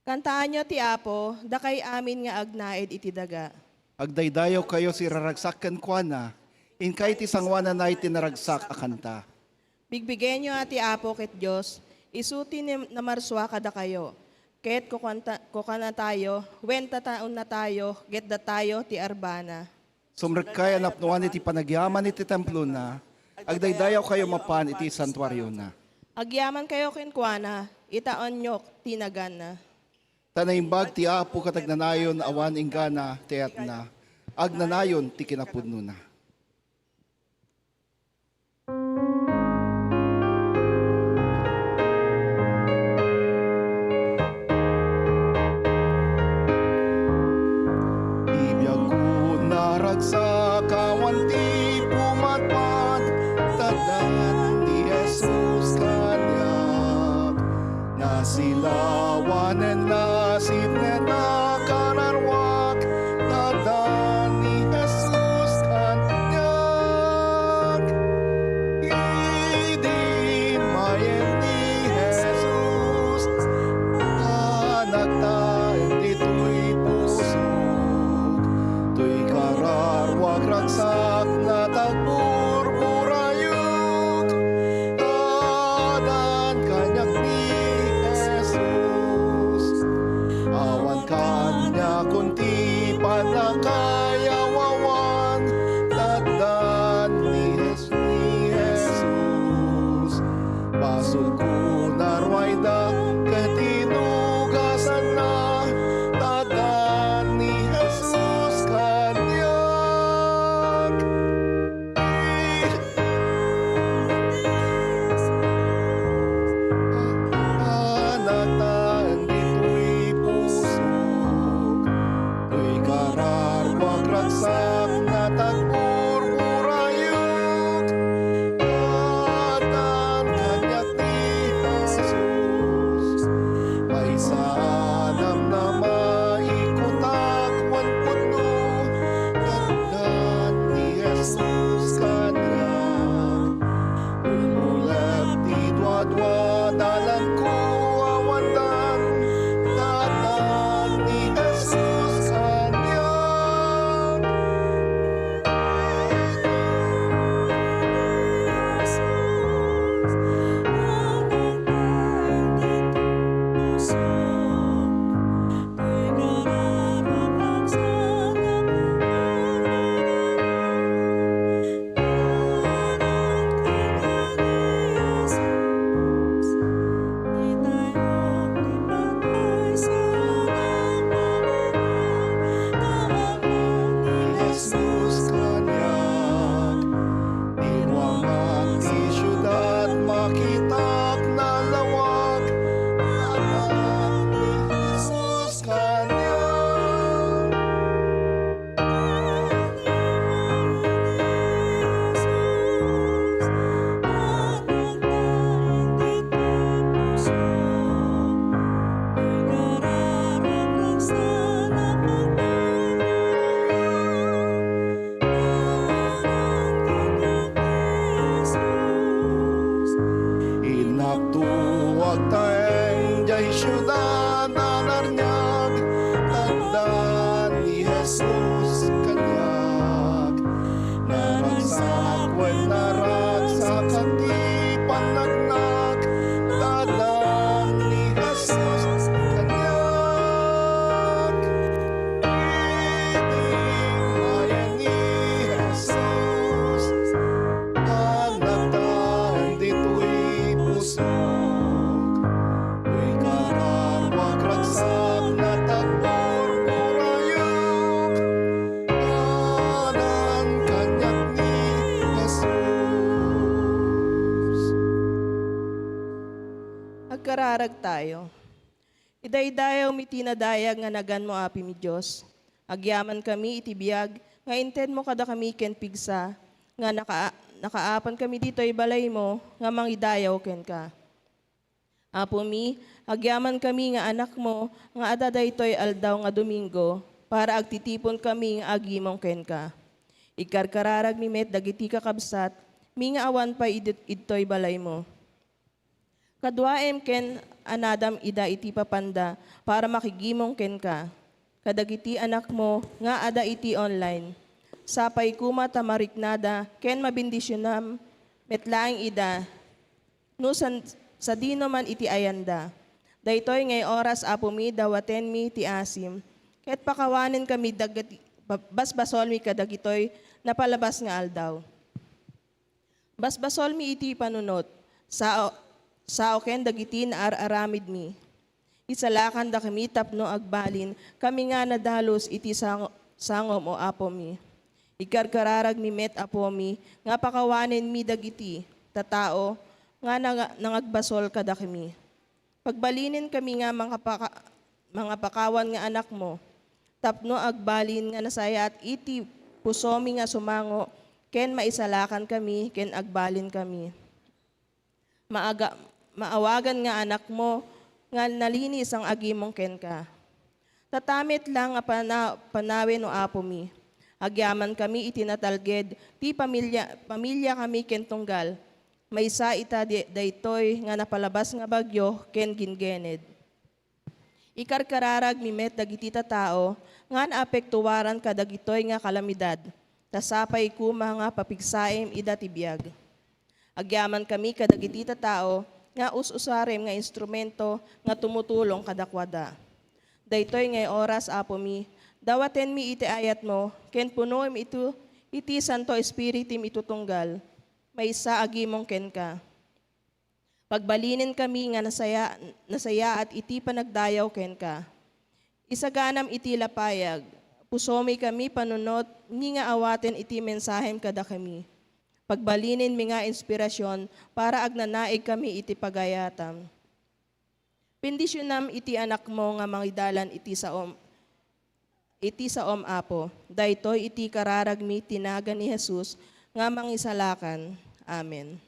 Kantaan nyo ti Apo, dakay amin nga agnaed iti daga. Agdaydayaw kayo si raragsakan kwa na, in kahit isang wana na itinaragsak akanta. Bigbigay nyo ati Apo ket Diyos, isuti ni namarswa kada kayo. Ket kukana tayo, wenta taon na tayo, get da tayo ti arbana. Sumrekay anapnuan iti panagyaman iti templo na, agdaydayaw kayo mapan iti santuaryo na. Agyaman kayo kinkwana, itaon nyo tinagan na. Tanaimbag ti Apo katagnanayon awan inggana teat na, agnanayon ti kinapudno na. Ibiyag ko naragsak awan ti pumatpat, tadan ni Jesus kanyak, nasilawanan nasid na nakararwak, tadan ni Jesus kanyak. Idi mayen ni Jesus, anak tayo dito'y pusok, to'y kararwak ragsak na tagburburayok, tadan kanyak ni Jesus. Awan kanya kunti panakayawawan, tadan ni Jesus. Basol ko narwayda katinugasan na, tadan ni Jesus kanyak. Anatan dito'y pusok, to'y kararwak ragsak na tagburburayok, tadan kanyak ni Jesus. Ay sanam na maikutak wan pudno, tadan ni Jesus kanyak. Ulmulat ti dwa-dwa dalan ko awandan, tadan ni Jesus kanyak. Jesus kanyak, iwaman ti syudad makitak na lawag, tadan ni Jesus kanyak. Inaktuwag tayong jay syudad na narnyag, tadan ni Jesus kanyak. Naragsak wen naragsak ang di panagnak, tadan ni Jesus kanyak. Idimayan ni Jesus, anak tayo dito'y pusok, to'y kararwak ragsak na tagburburayok, tadan kanyak ni Jesus. Agkararag tayo. Idaydayaw mi tinadayag nga nagan mo api mi Diyos. Agyaman kami itibiyag, nga inted mo kada kami ken pigsa, nga nakaapan kami dito'y balay mo, nga mangidayaw ken ka. Apo mi, agyaman kami nga anak mo, nga adaday to'y aldaw nga Domingo, para agtitipon kami nga agimong ken ka. Ikarkararag mi met dagiti kakabsat, mi nga awan pa idto'y balay mo. Kadwaem ken anadam ida iti papanda para makigimong ken ka. Kadagiti anak mo nga ada iti online. Sapay kuma tamariknada ken mabindisyonam metlaing ida. No sa dino man iti ayanda. Daytoy ngay oras apo mi dawaten mi ti asim. Ket pakawanen kami dagiti basbasol mi kadagitoy napalabas nga aldaw. Basbasol mi iti panunot. Sao ken dagiti na aramid mi. Isalakan da kami tapno agbalin, kami nga nadalos iti sangom o apo mi. Ikarkararag mi met apo mi, nga pakawanen mi dagiti, tatao, nga nangagbasol kada kami. Pagbalinin kami nga mga pakawan nga anak mo, tapno agbalin nga nasaya at iti pusomi nga sumango, ken maisalakan kami, ken agbalin kami. Maawagan nga anak mo, nga nalinis ang agimong ken ka. Tatamit lang nga panawin o apo mi. Agyaman kami itinatalged, ti pamilya kami ken tunggal. Maysa ita daytoy nga napalabas nga bagyo ken gingened. Ikarkararag mi met dagiti tao, nga naapektuwaran kadagitoy nga kalamidad. Tasapay kuma nga papigsaim ida ti biag. Agyaman kami kadagiti tao, nga us-usarem nga instrumento nga tumutulong kadakwada. Daytoy ngay oras apo mi, dawaten mi iti ayat mo, ken punoem iti Santo Espiritim itutunggal, maysa agimong ken ka. Pagbalinin kami nga nasaya at iti panagdayaw ken ka. Isaganam iti lapayag, pusomi kami panunot, ni nga awaten iti mensahem kada kami. Pagbalinin mi nga inspirasyon para agnanaig kami iti pagayatam. Pendisyonam iti anak mo nga mangidalan iti saom apo. Daytoy iti kararag mi tinaga ni Jesus nga mangisalakan. Amen.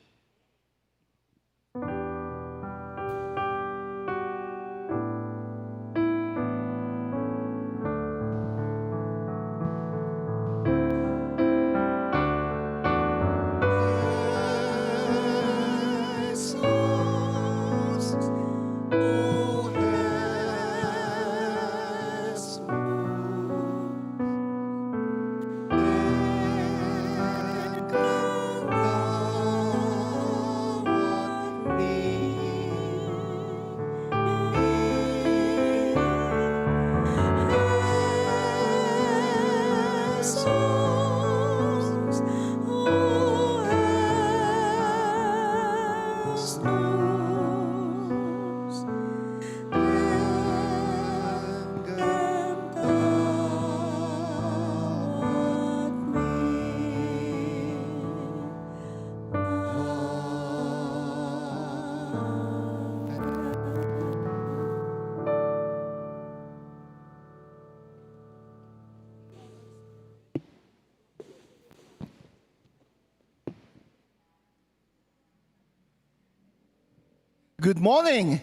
Good morning!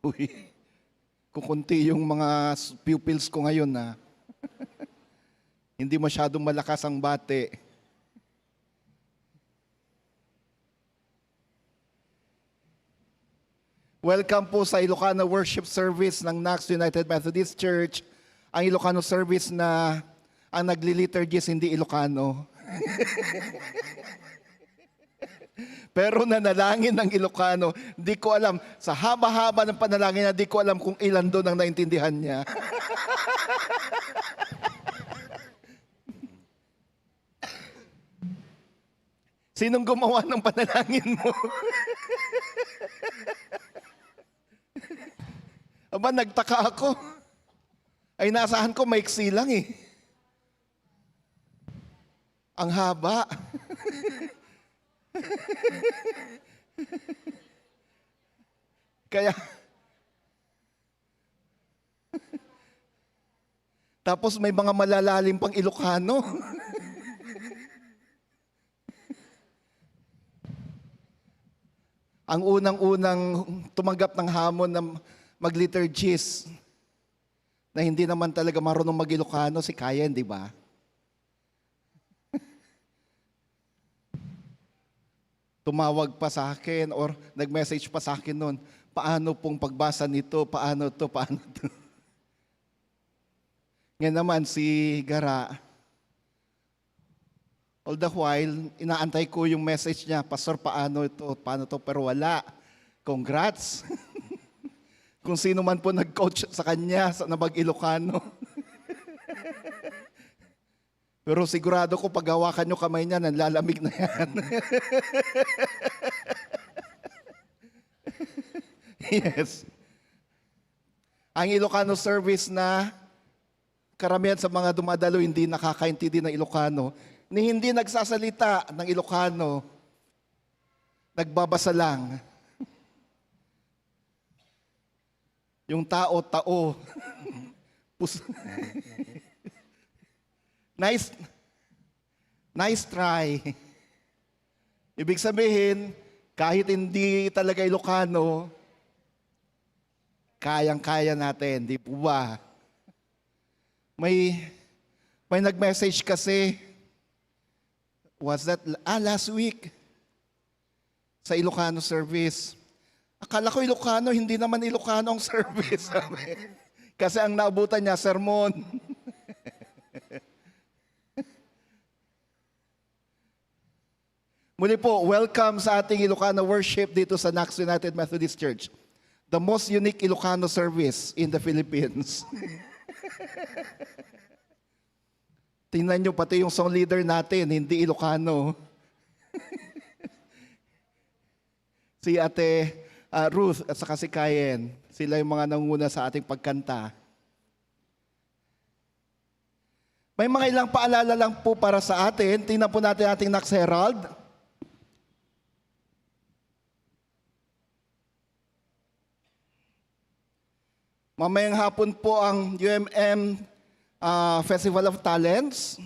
Uy, kukunti yung mga pupils ko ngayon na hindi masyadong malakas ang bate. Welcome po sa Ilocano Worship Service ng Nax United Methodist Church. Ang Ilocano service na ang nagli-liturgies hindi Ilocano. Pero nanalangin ng Ilocano, di ko alam, sa haba-haba ng panalangin na di ko alam kung ilan doon ang naintindihan niya. Sinong gumawa ng panalangin mo? Aba, nagtaka ako. Ay, nasahan ko, maiksi lang eh. Ang haba. Kaya, tapos may mga malalalim pang Ilocano. Ang unang-unang tumanggap ng hamon na mag-liturgies na hindi naman talaga marunong mag-Ilocano, si Kayen, di ba? tumawag pa sa akin or nag-message pa sa akin noon, paano pong pagbasa nito, paano to. Ngayon naman si Gara, all the while, inaantay ko yung message niya, Pastor, paano to, pero wala. Congrats. Kung sino man po nag-coach sa kanya na mag-Ilocano. Pero sigurado ko pag hawakan nyo kamay niya, nanlalamig na yan. Yes. Ang Ilocano service na karamihan sa mga dumadalo hindi nakakaintindi ng Ilocano, ni hindi nagsasalita ng Ilocano, nagbabasa lang. Yung tao. Nice try. Ibig sabihin, kahit hindi talaga Ilocano, kayang-kaya natin, di po ba? May nag-message kasi, last week, sa Ilocano service. Akala ko Ilocano, hindi naman Ilocano ang service. Kasi ang naabutan niya, sermon. Muli po, welcome sa ating Ilocano worship dito sa Nax United Methodist Church. The most unique Ilocano service in the Philippines. Tingnan nyo, pati yung song leader natin, hindi Ilocano. Si Ate Ruth at saka si Kayen, sila yung mga nanguna sa ating pagkanta. May mga ilang paalala lang po para sa atin. Tingnan po natin ating Nax Herald. Mamayang hapon po ang UMM Festival of Talents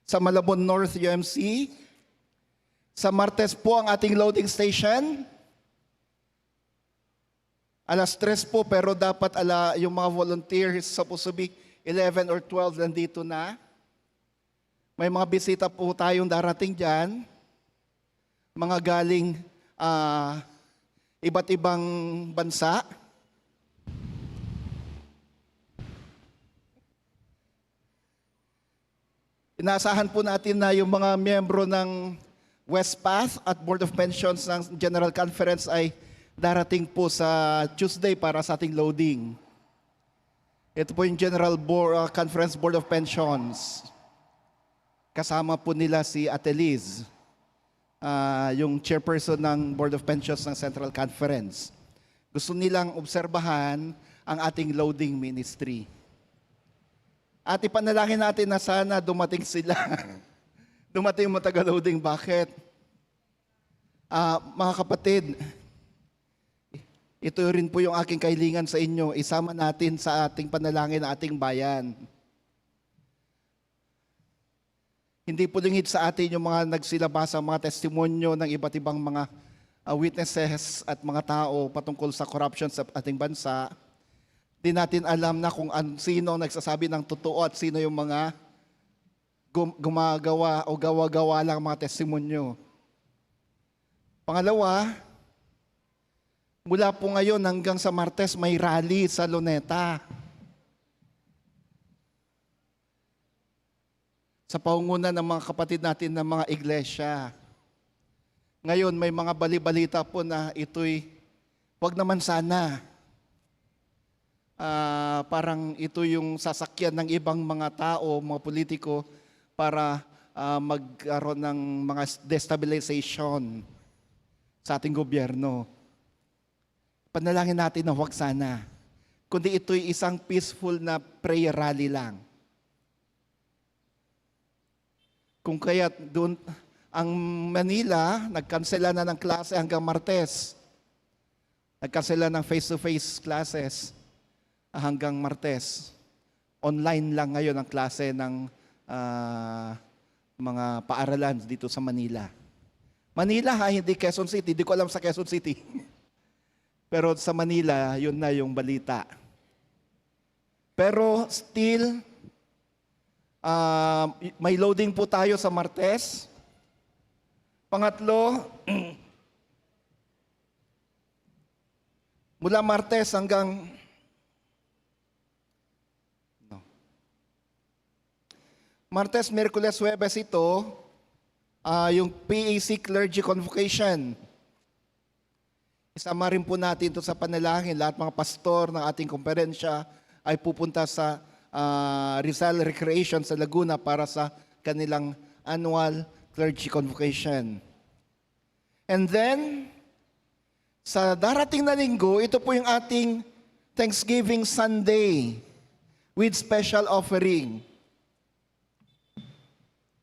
sa Malabon North UMC. Sa Martes po ang ating loading station. 3:00 po, pero dapat yung mga volunteers supposed to be 11 or 12 nandito na. May mga bisita po tayong darating dyan. Mga galing iba't ibang bansa. Inaasahan po natin na yung mga miyembro ng Westpath at Board of Pensions ng General Conference ay darating po sa Tuesday para sa ating loading. Ito po yung Conference Board of Pensions. Kasama po nila si Ate Liz, yung chairperson ng Board of Pensions ng Central Conference. Gusto nilang obserbahan ang ating loading ministry. At ipanalangin natin na sana dumating sila. Dumating yung mga taga-loading. Bakit? Mga kapatid, ito rin po yung aking kahilingan sa inyo. Isama natin sa ating panalangin na ating bayan. Hindi po lingid sa atin yung mga nagsilabasa, mga testimonyo ng iba't ibang mga witnesses at mga tao patungkol sa corruption sa ating bansa. Di natin alam na kung sino ang nagsasabi ng totoo at sino yung mga gumagawa o gawa-gawa lang mga testimonyo. Pangalawa, mula po ngayon hanggang sa Martes may rally sa Luneta. Sa paungunan ng mga kapatid natin ng mga iglesia. Ngayon may mga bali-balita po na ito'y wag naman sana. Parang ito yung sasakyan ng ibang mga tao, mga politiko para magkaroon ng mga destabilization sa ating gobyerno. Panalangin natin na huwag sana. Kundi ito'y isang peaceful na prayer rally lang. Kung kaya doon, ang Manila, nagkansela na ng klase hanggang Martes. Nagkansela ng face-to-face classes hanggang Martes. Online lang ngayon ang klase ng mga paaralan dito sa Manila. Manila hindi Quezon City. Hindi ko alam sa Quezon City. Pero sa Manila, yun na yung balita. Pero still, may loading po tayo sa Martes. Pangatlo, mula Martes hanggang Martes, Miyerkules, Huwebes ito, yung PAC Clergy Convocation. Isama rin po natin ito sa panalangin. Lahat mga pastor ng ating komperensya ay pupunta sa Rizal Recreation sa Laguna para sa kanilang annual Clergy Convocation. And then, sa darating na linggo, ito po yung ating Thanksgiving Sunday with special offering.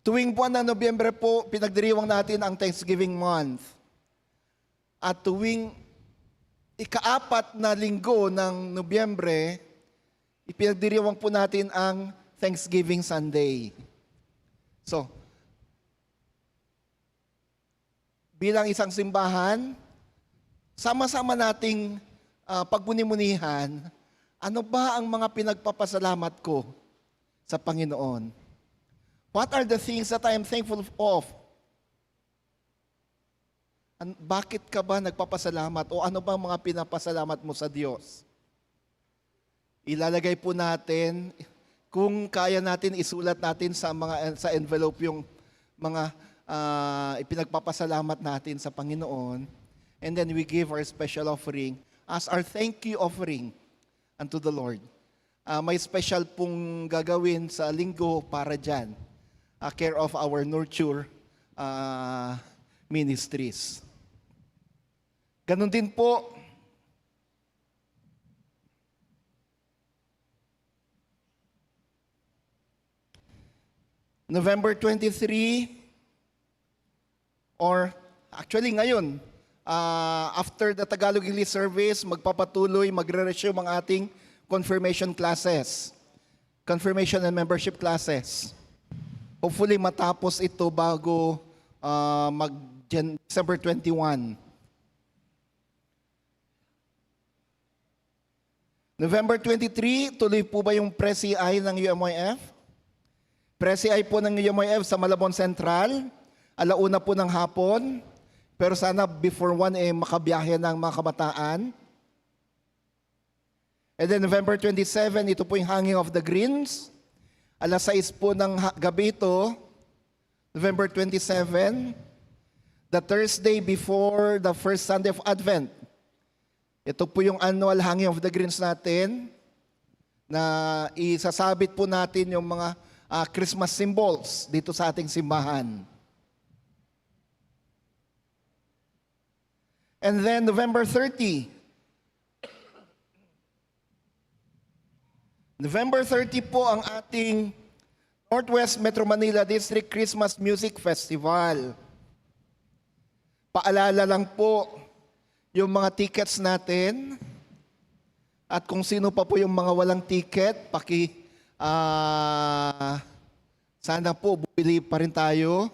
Tuwing buwan ng Nobyembre po, pinagdiriwang natin ang Thanksgiving month. At tuwing ika-4 na linggo ng Nobyembre, ipinagdiriwang po natin ang Thanksgiving Sunday. So, bilang isang simbahan, sama-sama nating pagmuni-munihan, ano ba ang mga pinagpapasalamat ko sa Panginoon? What are the things that I am thankful of? Bakit ka ba nagpapasalamat? O ano ba ang mga pinapasalamat mo sa Diyos? Ilalagay po natin, kung kaya natin, isulat natin sa envelope yung mga ipinagpapasalamat natin sa Panginoon. And then we give our special offering as our thank you offering unto the Lord. May special pong gagawin sa linggo para dyan. Care of our nurture ministries. Ganon din po, November 23, or actually ngayon, after the Tagalog English service, magpapatuloy, magre-resume ang ating confirmation classes. Confirmation and membership classes. Hopefully matapos ito bago December 21. November 23, tuloy po ba yung Presi-I ng UMYF? Presi-I po ng UMYF sa Malabon Central, 1:00 po ng hapon, pero sana before 1 makabiyahe ng mga kabataan. And then November 27, ito po yung Hanging of the Greens. 6:00 po ng gabi ito, November 27, the Thursday before the first Sunday of Advent. Ito po yung annual Hanging of the Greens natin na isasabit po natin yung mga Christmas symbols dito sa ating simbahan. And then November 30. November 30 po ang ating Northwest Metro Manila District Christmas Music Festival. Paalala lang po yung mga tickets natin at kung sino pa po yung mga walang ticket, sana po bumili pa rin tayo.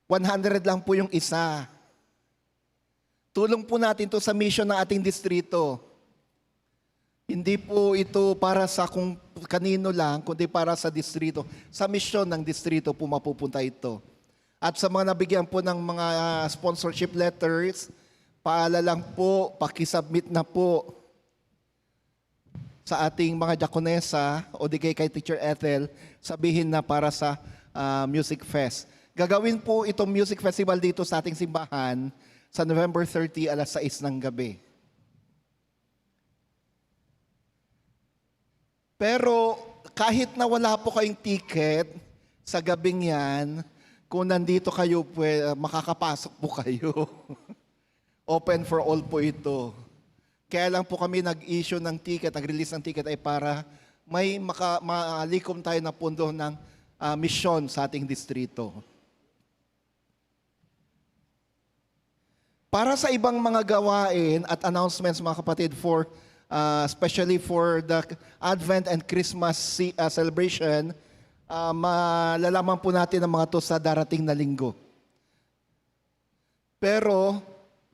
100 lang po yung isa. Tulong po natin to sa mission ng ating distrito. Hindi po ito para sa kung kanino lang, kundi para sa distrito. Sa misyon ng distrito po mapupunta ito. At sa mga nabigyan po ng mga sponsorship letters, paalala lang po, pakisubmit na po sa ating mga diakonesa o di kay Teacher Ethel, sabihin na para sa Music Fest. Gagawin po itong Music Festival dito sa ating simbahan sa November 30, 6:00 ng gabi. Pero kahit na wala po kayong ticket sa gabing yan, kung nandito kayo, makakapasok po kayo. Open for all po ito. Kaya lang po kami nag-issue ng ticket, nag-release ng ticket ay para may malikom tayo na pundo ng misyon sa ating distrito. Para sa ibang mga gawain at announcements mga kapatid, especially for the Advent and Christmas celebration, malalaman po natin ang mga to sa darating na linggo. Pero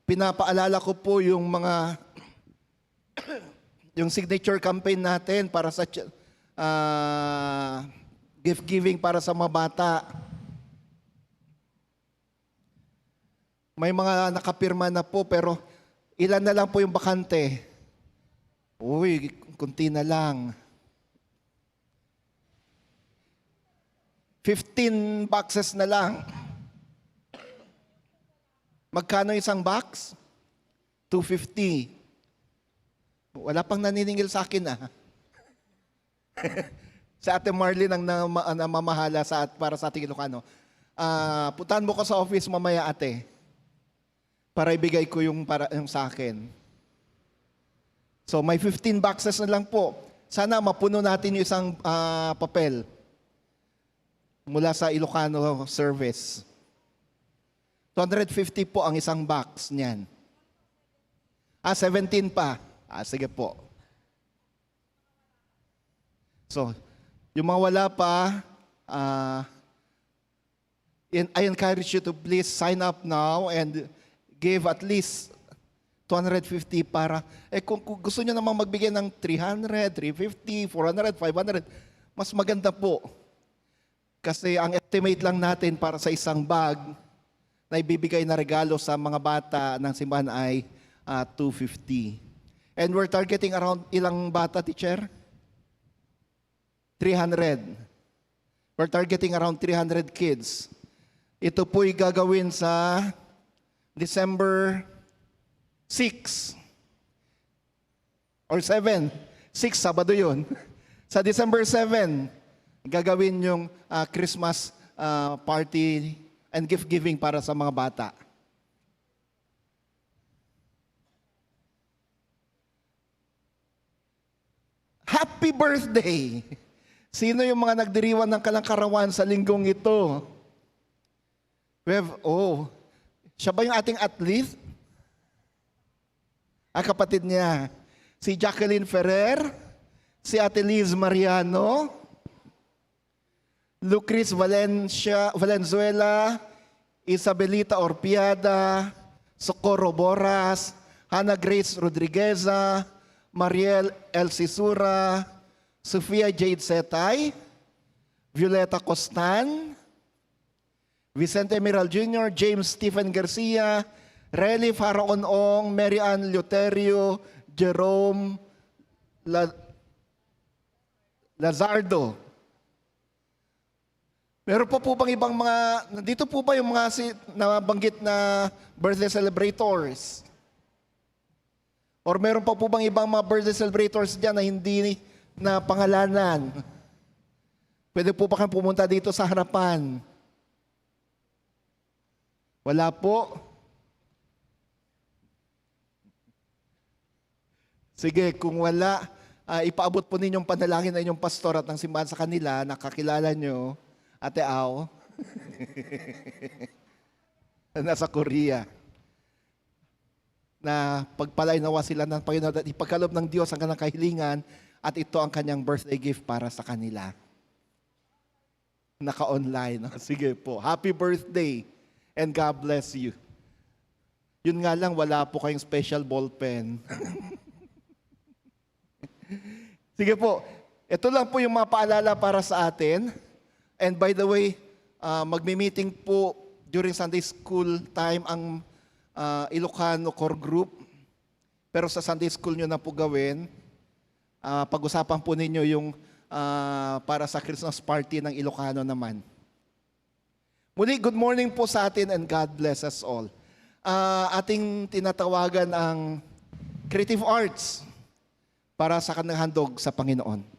pinapaalala ko po yung mga yung signature campaign natin para sa gift giving para sa mga bata. May mga nakapirma na po pero ilan na lang po yung bakante? Uy, kunti na lang. 15 boxes na lang. Magkano isang box? 250. Wala pang naniningil sa akin Si Ate Marlene ang namamahala para sa ating Ilocano. Puntahan mo ko sa office mamaya, ate, para ibigay ko yung sa akin. So may 15 boxes na lang po. Sana mapuno natin yung isang papel mula sa Ilocano Service. 250 po ang isang box niyan. 17 pa. Sige po. So, yung mga wala pa, I encourage you to please sign up now and give at least 250 para, kung gusto nyo namang magbigay ng 300, 350, 400, 500, mas maganda po. Kasi ang estimate lang natin para sa isang bag na ibibigay na regalo sa mga bata ng simbahan ay 250. And we're targeting around ilang bata, teacher? 300. We're targeting around 300 kids. Ito po'y gagawin sa December 6 or 7. 6, Sabado yun. Sa December 7, gagawin yung Christmas party and gift giving para sa mga bata. Happy birthday! Sino yung mga nagdiriwan ng kalangkarawan sa linggong ito? Siya ba yung ating athlete? Kapatid niya. Si Jacqueline Ferrer, si Ate Liz Mariano, Lucris Valenzuela, Isabelita Orpiada, Socorro Boras, Hannah Grace Rodrigueza, Mariel El Sisura, Sofia Jade Setay, Violeta Costan, Vicente Miral Jr., James Stephen Garcia, Relly Faraon Ong, Mary Ann Luterio, Jerome Lazardo. Meron pa po bang ibang mga, nandito po ba yung mga nabanggit na birthday celebrators? Or meron pa po bang ibang mga birthday celebrators dyan na hindi na pangalanan? Pwede po ba kayong pumunta dito sa harapan? Wala po? Sige, kung wala, ipaabot po ninyong panalangin na inyong pastor at ng simbahan sa kanila, nakakilala nyo, Ate Ao, nasa Korea, na pagpalay nawa sila ng Panginoon at ipagkaloob ng Diyos ang kanyang kahilingan at ito ang kanyang birthday gift para sa kanila. Naka-online. Sige po. Happy birthday and God bless you. Yun nga lang, wala po kayong special ball pen. Sige po. Ito lang po yung mga paalala para sa atin. And by the way, magmi-meeting po during Sunday school time ang Ilocano Core Group. Pero sa Sunday school nyo na po gawin. Pag-usapan po ninyo yung para sa Christmas party ng Ilocano naman. Muli, good morning po sa atin and God bless us all. Ating tinatawagan ang creative arts para sa kanilang handog sa Panginoon.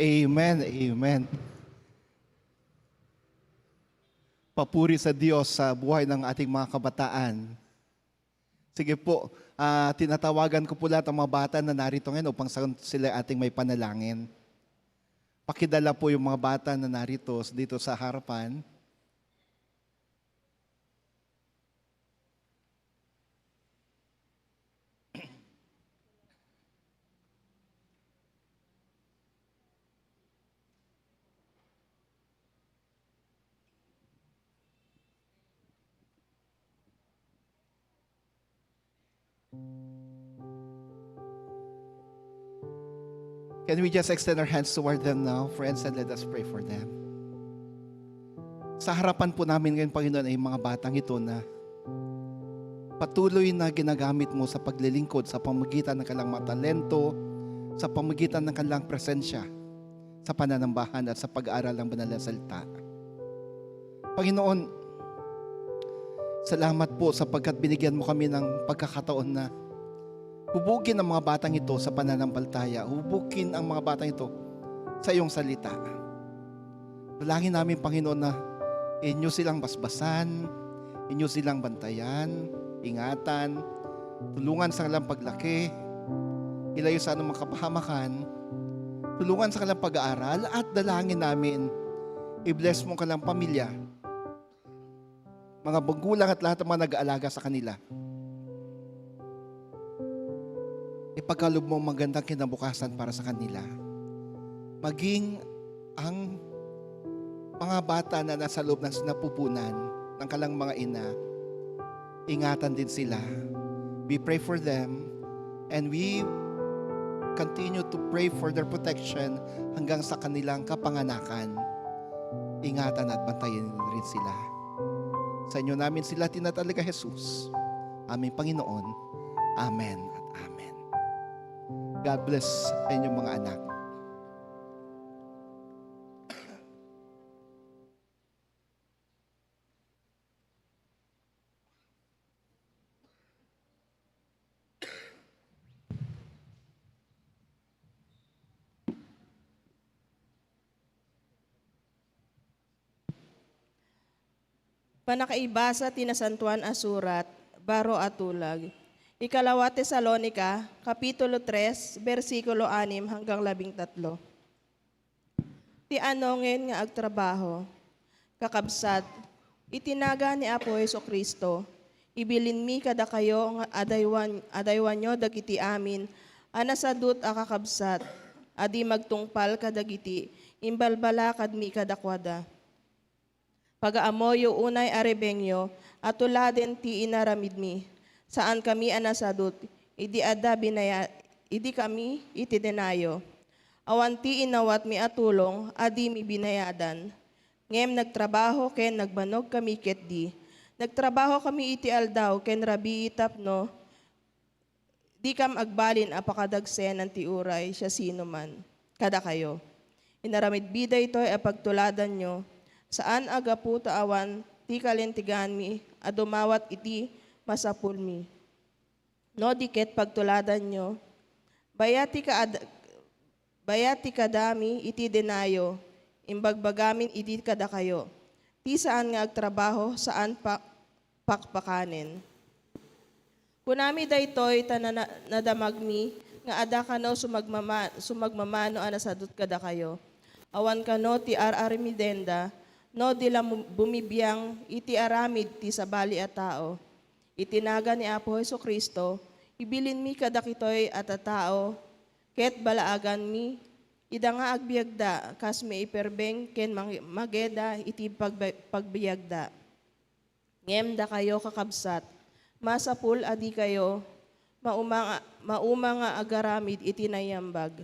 Amen, amen. Papuri sa Diyos sa buhay ng ating mga kabataan. Sige po, tinatawagan ko po lahat ng mga bata na narito ngayon upang sila ating may panalangin. Pakidala po yung mga bata na narito dito sa harapan. Can we just extend our hands toward them now, friends, and let us pray for them? Sa harapan po namin ngayon, Panginoon, ay mga batang ito na patuloy na ginagamit mo sa paglilingkod sa pamagitan ng kanilang mga talento, sa pamagitan ng kanilang presensya, sa pananambahan at sa pag-aaral ng banal na salita. Panginoon, salamat po sapagkat binigyan mo kami ng pagkakataon na hubugin ang mga batang ito sa pananampalataya. Hubugin ang mga batang ito sa iyong salita. Dalangin namin, Panginoon, na inyo silang basbasan, inyo silang bantayan, ingatan, tulungan sa kanilang paglaki, ilayo sa anumang kapahamakan, tulungan sa kanilang pag-aaral, at dalangin namin, i-bless mo ang kanilang pamilya, mga magulang at lahat ng mga nag-aalaga sa kanila. Ipagkaloob mo magandang kinabukasan para sa kanila. Maging ang mga bata na nasa loob ng sinapupunan ng kalang mga ina, ingatan din sila. We pray for them and we continue to pray for their protection hanggang sa kanilang kapanganakan. Ingatan at bantayan rin sila. Sa inyo namin sila tinatalaga, Jesus, aming Panginoon. Amen at Amen. God bless sa inyong mga anak. Panakaibasa tinasantuan asurat, baro at tulag. Ikalawa Tesalonica, Kapitulo 3, versikulo 6 hanggang 13. Ti anongin nga agtrabaho, kakabsat, itinaga ni Apo Jesucristo, ibilin mi kada kayo nga adaywan nyo dagiti amin, anasadut a kakabsat, adi magtungpal kadagiti, imbalbala kadmi kadakwada. Pag-aamoyo unay arebengyo, at tuladen ti inaramid mi, saan kami anasadut, idi kami iti denayo. Awanti inawat mi atulong, adi mi binayadan. Ngem nagtrabaho ken nagbanog kami ketdi. Nagtrabaho kami iti aldaw ken rabi itapno, di kam agbalin apakadagsen ang ti uray siya sino man, kada kayo. Inaramid bida ito'y apagtuladan nyo, saan agaputa awan ti kalentigan mi, adumawat iti masapul mi. No diket pagtuladan nyo, bayati kadami iti denayo, imbagbagamin iti kada kayo. Ti saan nga agtrabaho, saan pakpakanin. Kunami daytoy nadamagmi, nga ada kano sumagmamano anasadut kada kayo. Awan kano ti arimidenda, no dila bumibiyang iti aramid ti sabali a tao. Itinaga ni Apo Jesucristo, ibilin mi kadakitoy at a tao, ket balaagan mi, ida nga agbiagda, kas may iperbeng ken mageda iti pagbiagda. Ngem da kayo kakabsat, masapul adi kayo, mauma nga agaramid iti nayambag.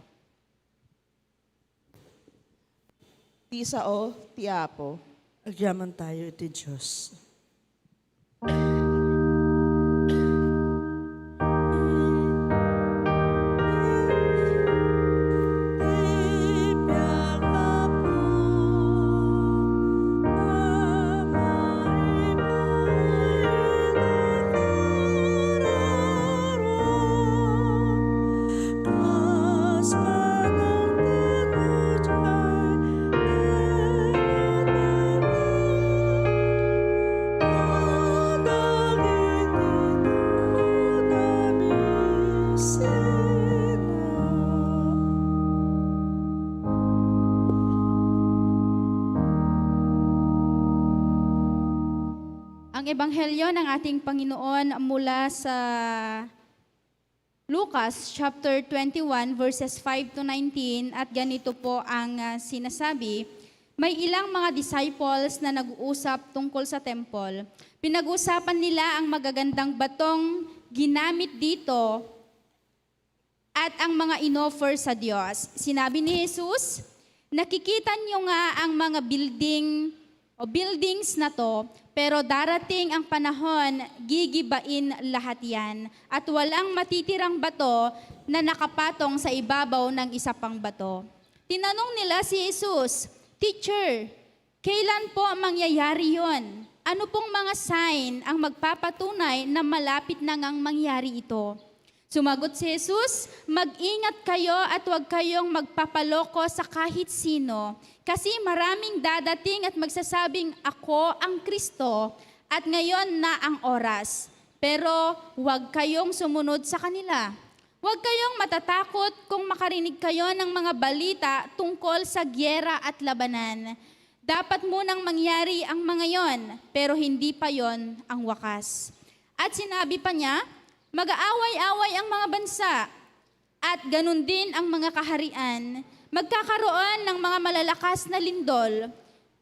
Ti sao, ti Apo. Agyaman tayo iti Diyos. Kas panang ebanghelyo ng ating Panginoon mula sa Lucas chapter 21 verses 5 to 19 at ganito po ang sinasabi. May ilang mga disciples na nag-uusap tungkol sa temple. Pinag-usapan nila ang magagandang batong ginamit dito at ang mga inoffer sa Diyos. Sinabi ni Jesus, nakikita niyo nga ang mga buildings na to, pero darating ang panahon, gigibain lahat yan. At walang matitirang bato na nakapatong sa ibabaw ng isa pang bato. Tinanong nila si Jesus, Teacher, kailan po mangyayari yon? Ano pong mga sign ang magpapatunay na malapit na ngang mangyari ito? Sumagot si Jesus, mag-ingat kayo at huwag kayong magpapaloko sa kahit sino kasi maraming dadating at magsasabing ako ang Kristo at ngayon na ang oras. Pero huwag kayong sumunod sa kanila. Huwag kayong matatakot kung makarinig kayo ng mga balita tungkol sa gyera at labanan. Dapat munang mangyari ang mga yon, pero hindi pa yon ang wakas. At sinabi pa niya, mag-aaway-away ang mga bansa at ganun din ang mga kaharian. Magkakaroon ng mga malalakas na lindol,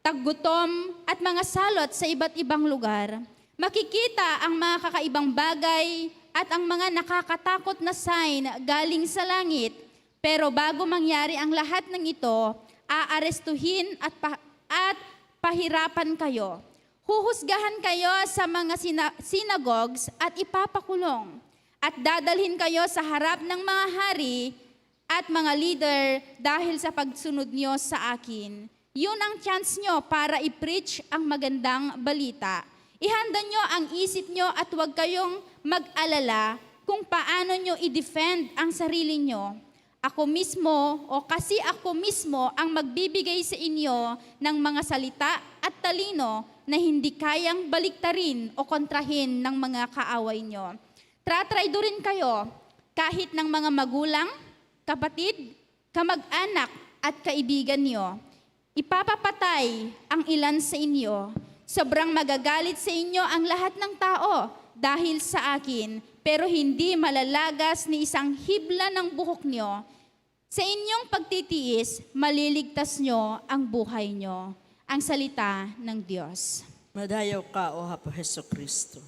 taggutom at mga salot sa iba't ibang lugar. Makikita ang mga kakaibang bagay at ang mga nakakatakot na sign galing sa langit. Pero bago mangyari ang lahat ng ito, aarestuhin at pahirapan kayo. Huhusgahan kayo sa mga synagogues at ipapakulong. At dadalhin kayo sa harap ng mga hari at mga leader dahil sa pagsunod nyo sa akin. Yun ang chance nyo para i-preach ang magandang balita. Ihanda nyo ang isip nyo at huwag kayong mag-alala kung paano nyo i-defend ang sarili nyo. Ako mismo ang magbibigay sa inyo ng mga salita at talino na hindi kayang baliktarin o kontrahin ng mga kaaway nyo. Tratraidorin kayo kahit ng mga magulang, kapatid, kamag-anak at kaibigan nyo. Ipapapatay ang ilan sa inyo. Sobrang magagalit sa inyo ang lahat ng tao dahil sa akin, pero hindi malalagas ni isang hibla ng buhok nyo. Sa inyong pagtitiis, maliligtas nyo ang buhay nyo. Ang salita ng Diyos. Madayaw ka, O Hapo Heso Kristo.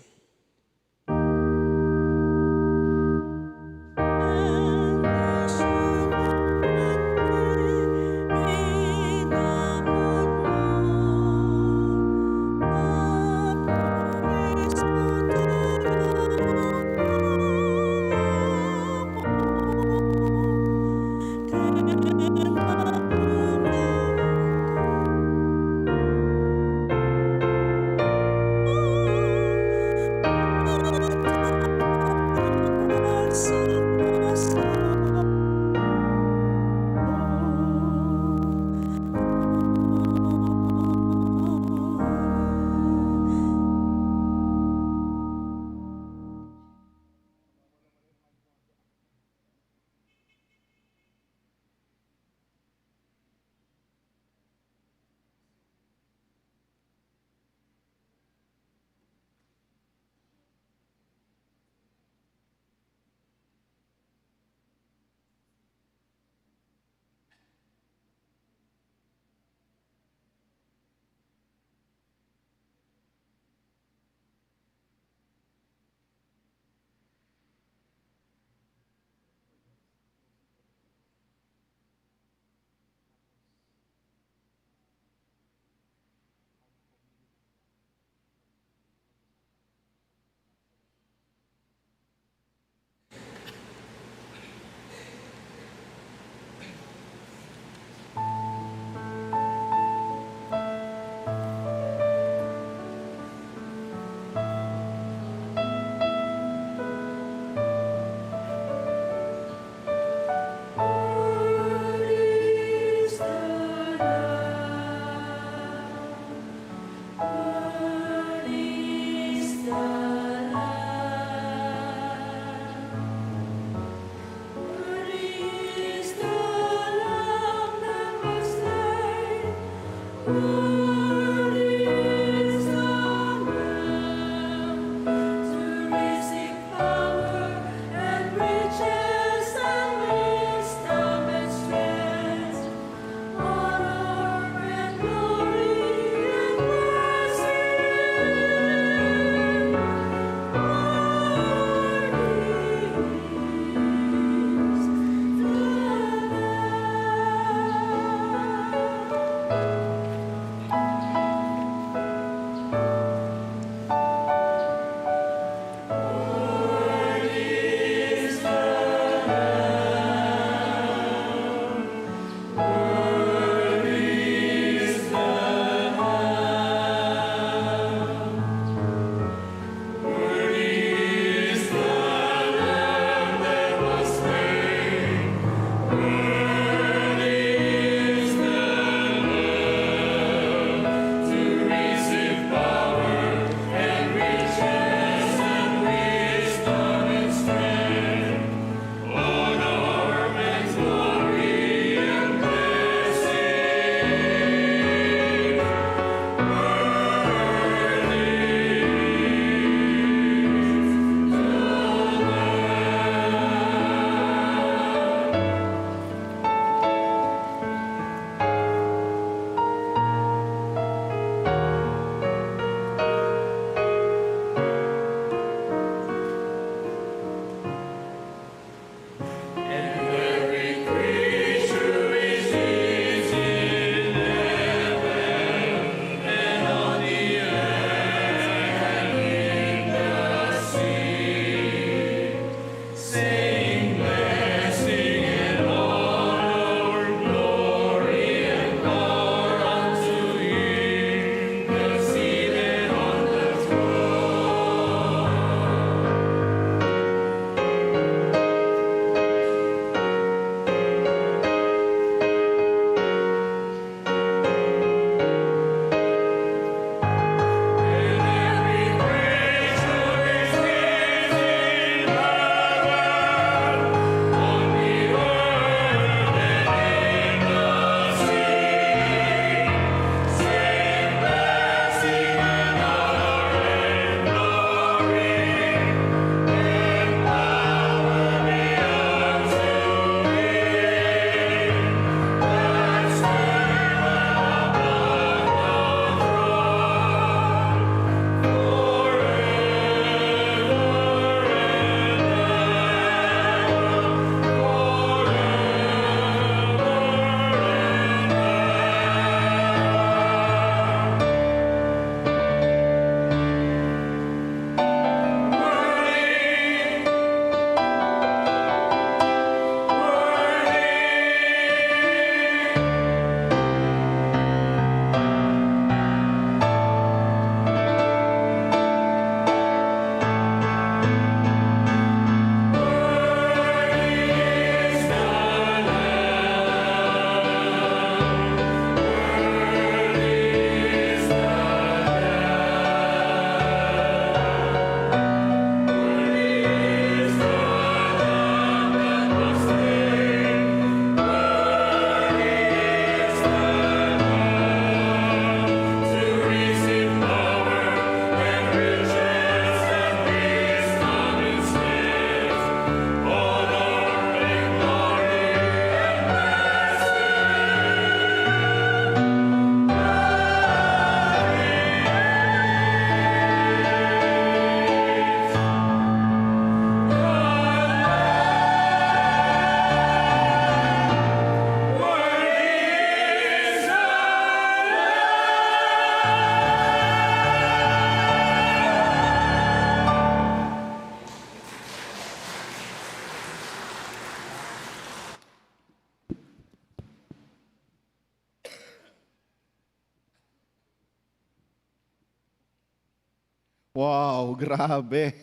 Wow, grabe.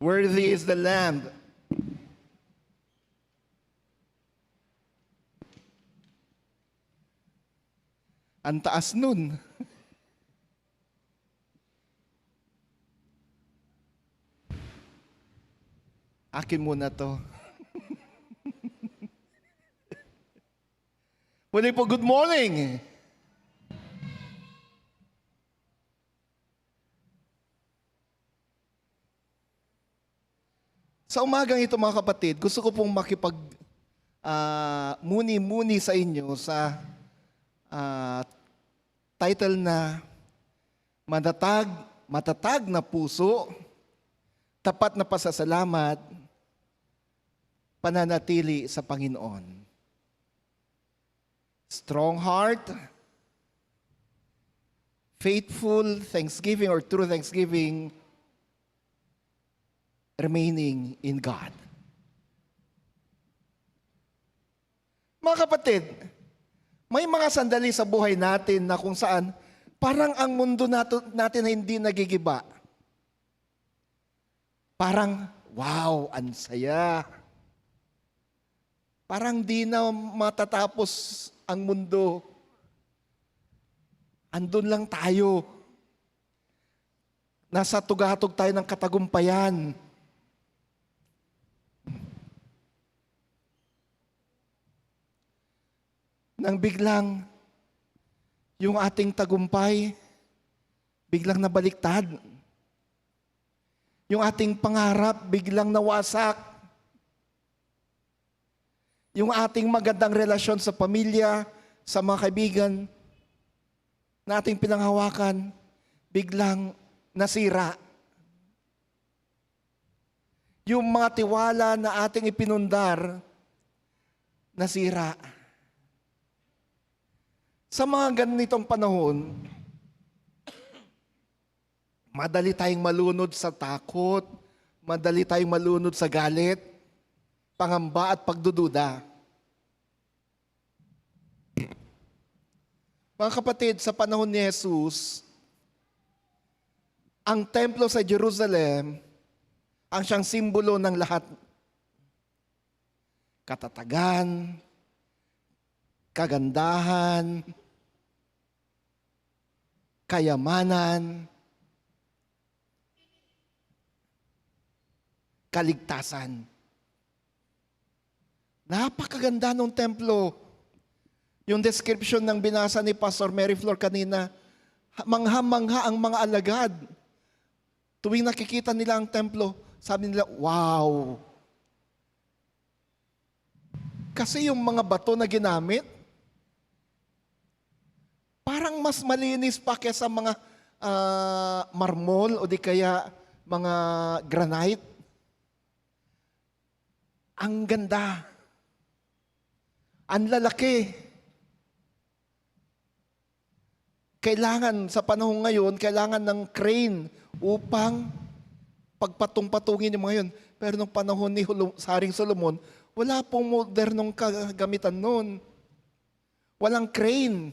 Worthy is the Lamb. Ang taas nun. Akin muna to. Muli po, good morning. Sa umagang ito mga kapatid, gusto ko pong muni-muni sa inyo sa title na Matatag na Puso, Tapat na Pasasalamat, Pananatili sa Panginoon. Strong heart, faithful thanksgiving or true thanksgiving, remaining in God. Mga kapatid, may mga sandali sa buhay natin na kung saan parang ang mundo natin hindi nagigiba. Parang, wow, ang saya. Parang di na matatapos ang mundo. Andun lang tayo. Nasa tugatog tayo ng katagumpayan. Nang biglang yung ating tagumpay, biglang nabaliktad. Yung ating pangarap, biglang nawasak. Yung ating magandang relasyon sa pamilya, sa mga kaibigan, na ating pinanghawakan, biglang nasira. Yung mga tiwala na ating ipinundar, nasira. Sa mga ganitong panahon, madali tayong malunod sa takot, madali tayong malunod sa galit, pangamba at pagdududa. Mga kapatid, sa panahon ni Jesus, ang templo sa Jerusalem ang siyang simbolo ng lahat. Katatagan, kagandahan, kayamanan, kaligtasan. Napakaganda ng templo. Yung description ng binasa ni Pastor Mary Flor kanina, mangha-mangha ang mga alagad. Tuwing nakikita nila ang templo, sabi nila, wow! Kasi yung mga bato na ginamit, parang mas malinis pa kaysa mga marmol o di kaya mga granite. Ang ganda. Ang lalaki. Kailangan, sa panahon ngayon, kailangan ng crane upang pagpatong-patungin yung mga yun. Pero nung panahon ni Haring Solomon, wala pong modernong kagamitan noon. Walang crane.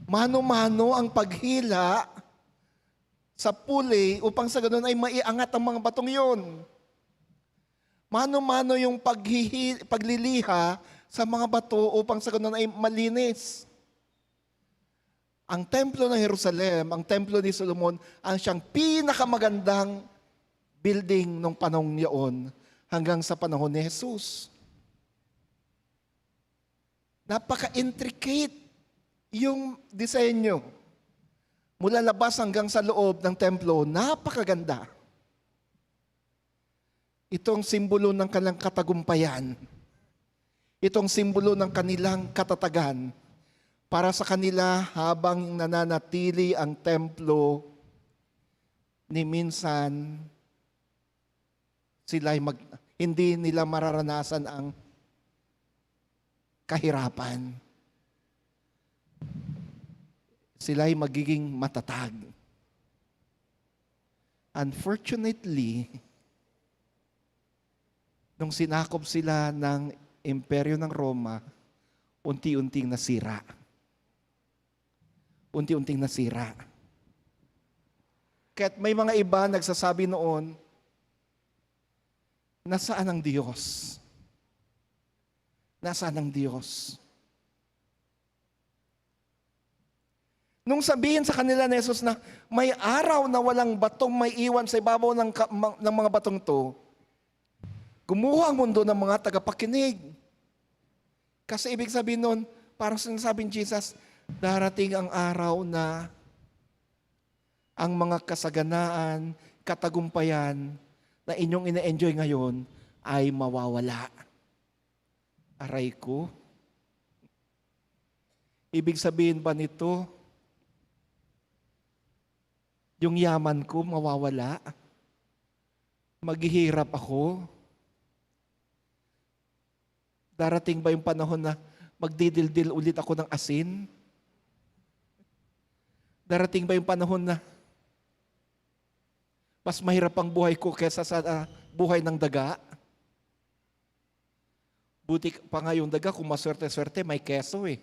Mano-mano ang paghila sa pulley upang sa ganun ay maiangat ang mga batong yun. Mano-mano yung pagliliha sa mga bato upang sa ganun ay malinis. Ang templo ng Jerusalem, ang templo ni Solomon, ang siyang pinakamagandang building nung panahon niyon hanggang sa panahon ni Jesus. Napaka-intricate yung disenyo. Mula labas hanggang sa loob ng templo, napakaganda. Itong simbolo ng kanilang katagumpayan. Itong simbolo ng kanilang katatagan. Para sa kanila habang nananatili ang templo, ni minsan sila hindi nila mararanasan ang kahirapan. Sila ay magiging matatag. Unfortunately, nung sinakop sila ng imperyo ng Roma, unti-unting nasira. Unti-unting nasira. Kaya't may mga iba nagsasabi noon, nasaan ang Diyos? Nasaan ang Diyos? Nung sabihin sa kanila ni Jesus na may araw na walang batong may iwan sa ibabaw ng mga batong to, gumuho ang mundo ng mga tagapakinig. Kasi ibig sabihin nun, parang sinasabing Jesus, darating ang araw na ang mga kasaganaan, katagumpayan na inyong ina-enjoy ngayon ay mawawala. Aray ko. Ibig sabihin ba nito, yung yaman ko mawawala? Maghihirap ako? Darating ba yung panahon na magdidildil ulit ako ng asin? Darating ba yung panahon na mas mahirap ang buhay ko kaysa sa buhay ng daga? Buti pa nga yung daga, kung maswerte-swerte, may keso eh.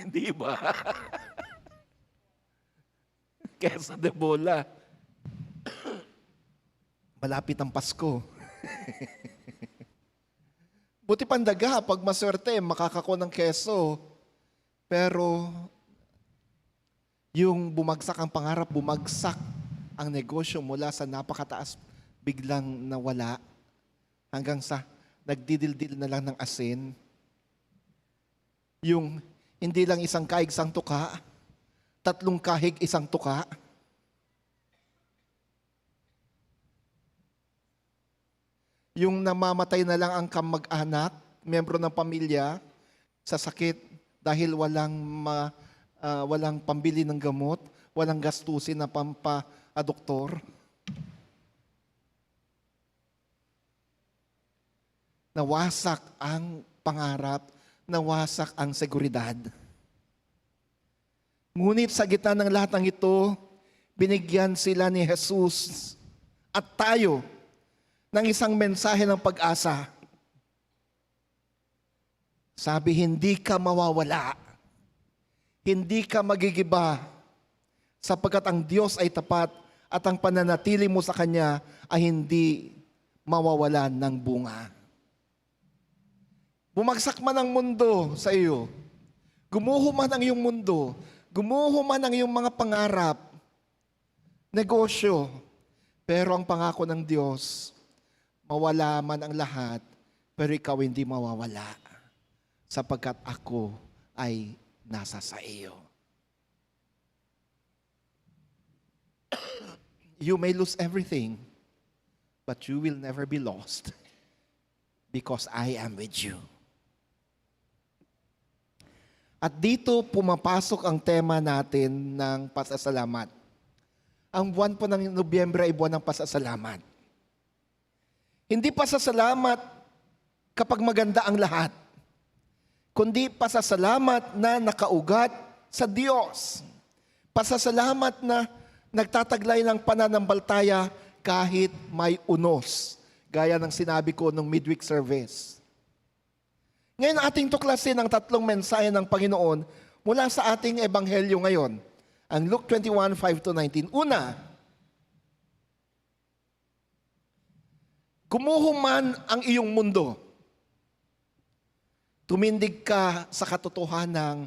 Di ba? Keso de bola. Malapit ang Pasko. Buti pang daga, pag maswerte, makakako ng keso. Pero yung bumagsak ang pangarap, bumagsak ang negosyo mula sa napakataas, biglang nawala hanggang sa nagdidildil na lang ng asin. Yung hindi lang isang kahig, isang tuka, 3 kahig, 1 tuka. Yung namamatay na lang ang kamag-anak, miyembro ng pamilya, sa sakit dahil walang pambili ng gamot, walang gastusin na pampa-doktor. Nawasak ang pangarap, nawasak ang seguridad. Ngunit sa gitna ng lahat ng ito, binigyan sila ni Jesus at tayo ng isang mensahe ng pag-asa. Sabi, hindi ka mawawala. Hindi ka magigiba sapagkat ang Diyos ay tapat at ang pananatili mo sa Kanya ay hindi mawawalan ng bunga. Bumagsak man ang mundo sa iyo, gumuho man ang iyong mundo, gumuho man ang iyong mga pangarap, negosyo, pero ang pangako ng Diyos, mawala man ang lahat, pero ikaw hindi mawawala, sapagkat ako ay nasa sa iyo. You may lose everything, but you will never be lost, because I am with you. At dito pumapasok ang tema natin ng pasasalamat. Ang buwan po ng Nobyembre ay buwan ng pasasalamat. Hindi pasasalamat kapag maganda ang lahat, kundi pasasalamat na nakaugat sa Diyos. Pasasalamat na nagtataglay ng pananampalataya kahit may unos, gaya ng sinabi ko nung midweek service. Ngayon ating tuklasin ang 3 mensahe ng Panginoon mula sa ating ebanghelyo ngayon. Ang Luke 21:5-19. Una, gumuho man ang iyong mundo. Tumindig ka sa katotohanang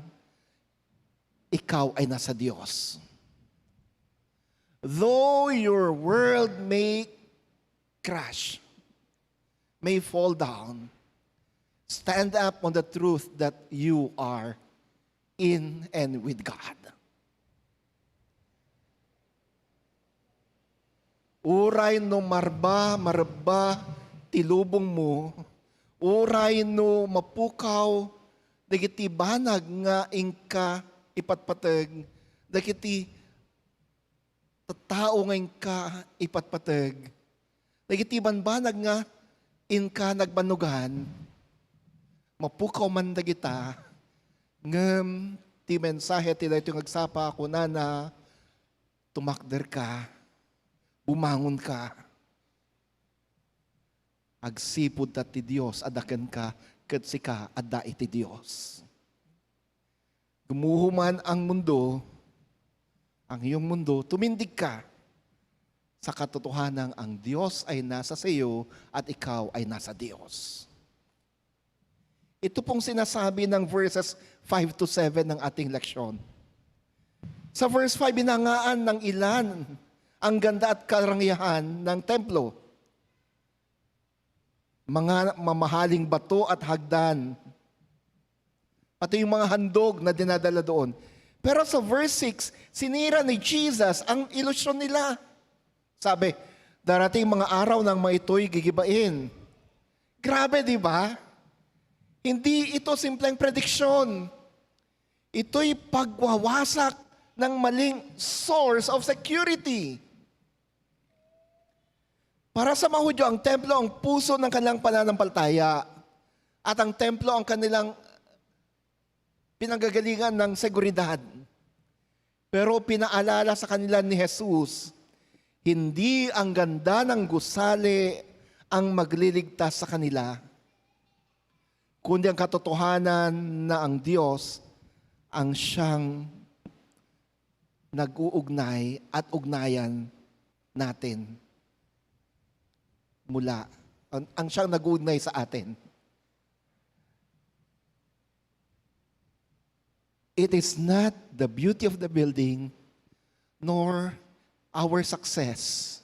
ikaw ay nasa Diyos. Though your world may crash, may fall down, stand up on the truth that you are in and with God. Uray no marba, tilubong mo, uray no mapukaw, dagiti banag nga ingka ipatpateg, dagiti tattao nga ingka ipatpateg, dagiti banbanag nga ingka nagbanugan, mapukaw man dagita, ngem ti mensahe ti daytoy agsapa ako na tumakder ka, bumangon ka, agsipod ta ti Dios, adaken ka, ket sika adda iti Dios. Gumuho man ang mundo, ang iyong mundo, tumindig ka sa katotohanan ang Diyos ay nasa sa iyo at ikaw ay nasa Diyos. Ito pong sinasabi ng verses 5 to 7 ng ating leksyon. Sa verse 5, binangaan ng ilan ang ganda at karangyaan ng templo. Mga mamahaling bato at hagdan. Pati yung mga handog na dinadala doon. Pero sa verse 6, sinira ni Jesus ang ilusyon nila. Sabi, darating mga araw ng mga ito'y gigibain. Grabe, di ba? Hindi ito simpleng prediksyon. Ito'y pagwawasak ng maling source of security. Para sa mga Hudyo, ang templo ang puso ng kanilang pananampalataya. At ang templo ang kanilang pinanggagalingan ng seguridad. Pero pinaalala sa kanila ni Jesus, hindi ang ganda ng gusali ang magliligtas sa kanila, kundi ang katotohanan na ang Diyos ang siyang nag-uugnay at ugnayan natin mula. Ang siyang nag-uugnay sa atin. It is not the beauty of the building nor our success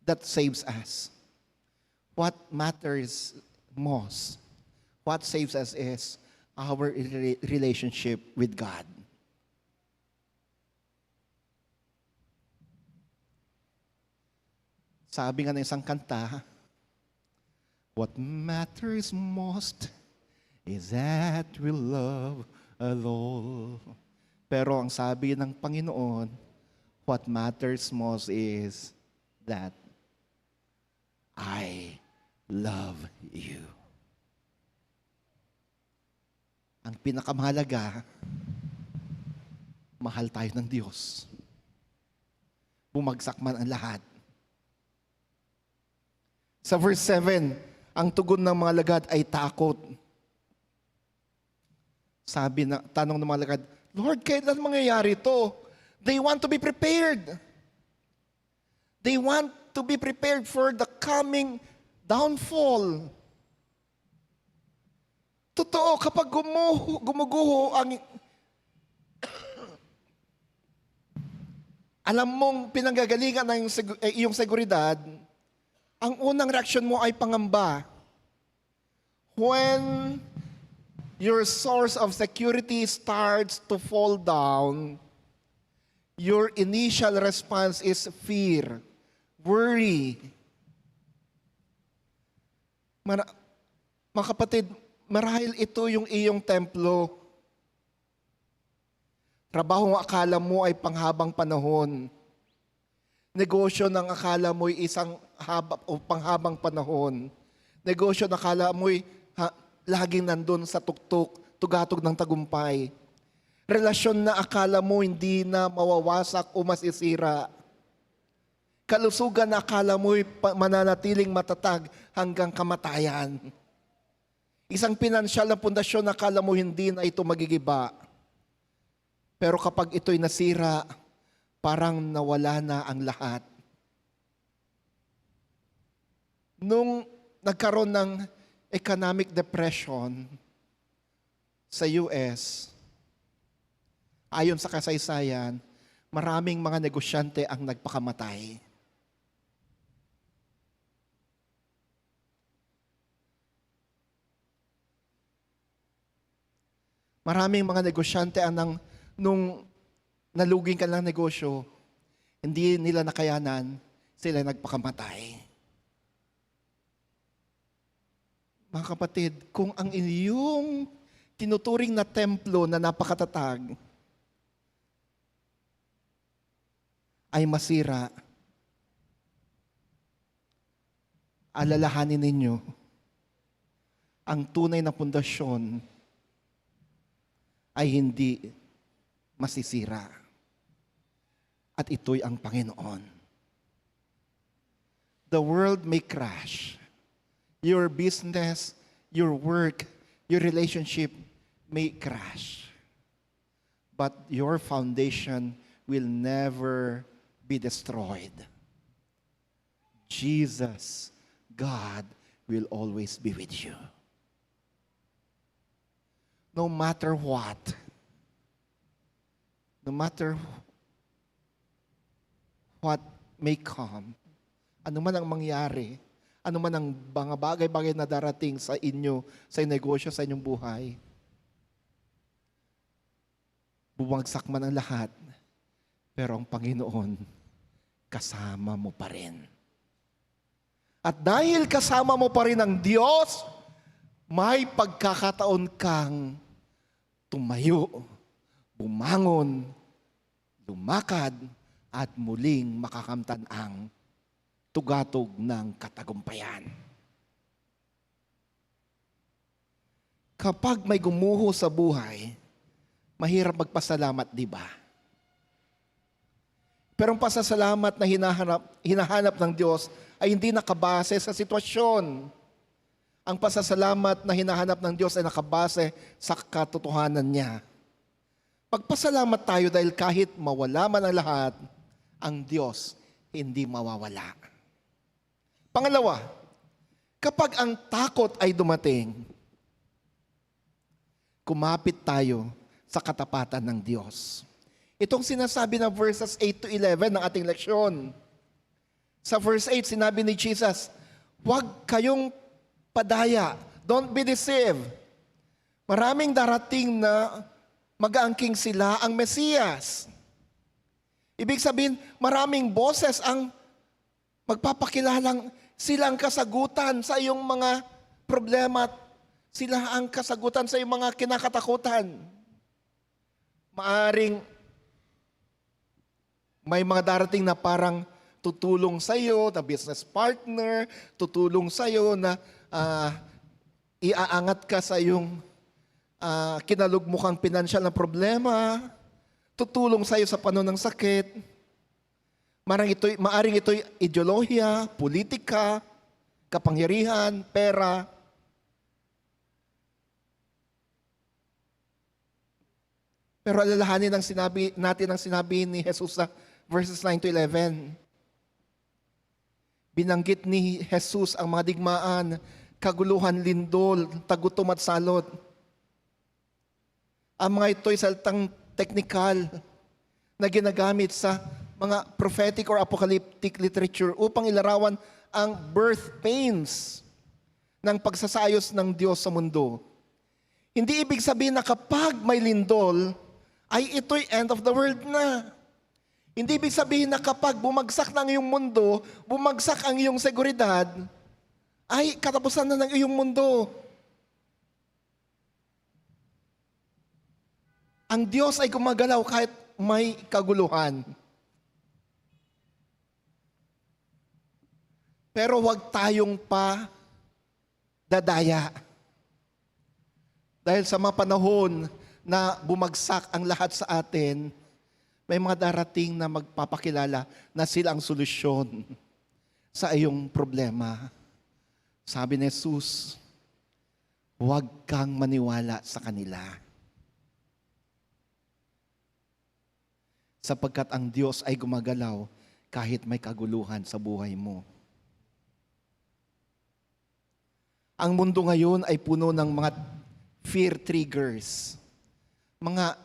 that saves us. What matters most, what saves us is our relationship with God. Sabi nga ng isang kanta, what matters most is that we love the Lord. Pero ang sabi ng Panginoon, what matters most is that I love you. Ang pinakamahalaga, mahal tayo ng Diyos. Bumagsak man ang lahat. Sa verse 7, ang tugon ng mga lagad ay takot. Sabi na, tanong ng mga lagad, Lord, kailan mangyayari ito? They want to be prepared. They want to be prepared for the coming downfall. Totoo, kapag gumuguho ang alam mong pinanggagalingan ng iyong seguridad, ang unang reaksyon mo ay pangamba. When your source of security starts to fall down, your initial response is fear, worry. Mga kapatid, marahil ito yung iyong templo. Trabaho ng akala mo ay panghabang panahon. Negosyo ng akala mo ay isang panghabang panahon. Negosyo ng akala mo ay laging nandun sa tuktok, tugatog ng tagumpay. Relasyon na akala mo hindi na mawawasak o masisira. Kalusugan na akala mo ay mananatiling matatag hanggang kamatayan. Isang pinansyal na pundasyon na akala mo hindi na ito magigiba. Pero kapag ito'y nasira, parang nawala na ang lahat. Nung nagkaroon ng economic depression sa US, ayon sa kasaysayan, maraming mga negosyante ang nagpakamatay. Maraming mga negosyante ang nung naluging ka ng negosyo, hindi nila nakayanan, sila nagpakamatay. Mga kapatid, kung ang inyong tinuturing na templo na napakatatag ay masira, alalahanin ninyo ang tunay na pundasyon ay hindi masisira. At ito'y ang Panginoon. The world may crash. Your business, your work, your relationship may crash. But your foundation will never be destroyed. Jesus, God, will always be with you. No matter what, no matter what may come, ano man ang mangyari, ano man ang mga bagay-bagay na darating sa inyo, sa negosyo, sa inyong buhay, bumagsak man ang lahat, pero ang Panginoon, kasama mo pa rin. At dahil kasama mo pa rin ang Diyos, may pagkakataon kang tumayo, bumangon, lumakad, at muling makakamtan ang tugatog ng katagumpayan. Kapag may gumuho sa buhay, mahirap magpasalamat, di ba? Pero ang pasasalamat na hinahanap ng Diyos ay hindi nakabase sa sitwasyon. Ang pasasalamat na hinahanap ng Diyos ay nakabase sa katotohanan niya. Pagpasalamat tayo dahil kahit mawala man ang lahat, ang Diyos hindi mawawala. Pangalawa, kapag ang takot ay dumating, kumapit tayo sa katapatan ng Diyos. Itong sinasabi na verses 8 to 11 ng ating leksyon. Sa verse 8, sinabi ni Jesus, huwag kayong padaya. Don't be deceived. Maraming darating na mag-aangking sila ang Mesiyas. Ibig sabihin, maraming boses ang magpapakilalang sila ang kasagutan sa iyong mga problema at sila ang kasagutan sa iyong mga kinakatakutan. Maaring may mga darating na parang tutulong sa iyo, na business partner, tutulong sa iyo na iaangat ka sa iyong kinalugmukang pinansyal na problema, tutulong sa iyo sa panahon ng sakit. Maaring ito'y ideolohiya, politika, kapangyarihan, pera. Pero alalahanin ang sinabi ni Jesus sa verses 9 to 11. Binanggit ni Jesus ang mga digmaan, kaguluhan, lindol, tagutom at salot. Ang mga ito'y salitang teknikal na ginagamit sa mga prophetic or apocalyptic literature upang ilarawan ang birth pains ng pagsasayos ng Diyos sa mundo. Hindi ibig sabihin na kapag may lindol, ay ito'y end of the world na. Hindi ibig sabihin na kapag bumagsak na ang iyong mundo, bumagsak ang iyong seguridad, ay katapusan na ng iyong mundo. Ang Diyos ay gumagalaw kahit may kaguluhan. Pero huwag tayong pa dadaya. Dahil sa mga panahon na bumagsak ang lahat sa atin, may mga darating na magpapakilala na sila ang solusyon sa iyong problema. Sabi ni Jesus, huwag kang maniwala sa kanila. Sapagkat ang Diyos ay gumagalaw kahit may kaguluhan sa buhay mo. Ang mundo ngayon ay puno ng mga fear triggers. Mga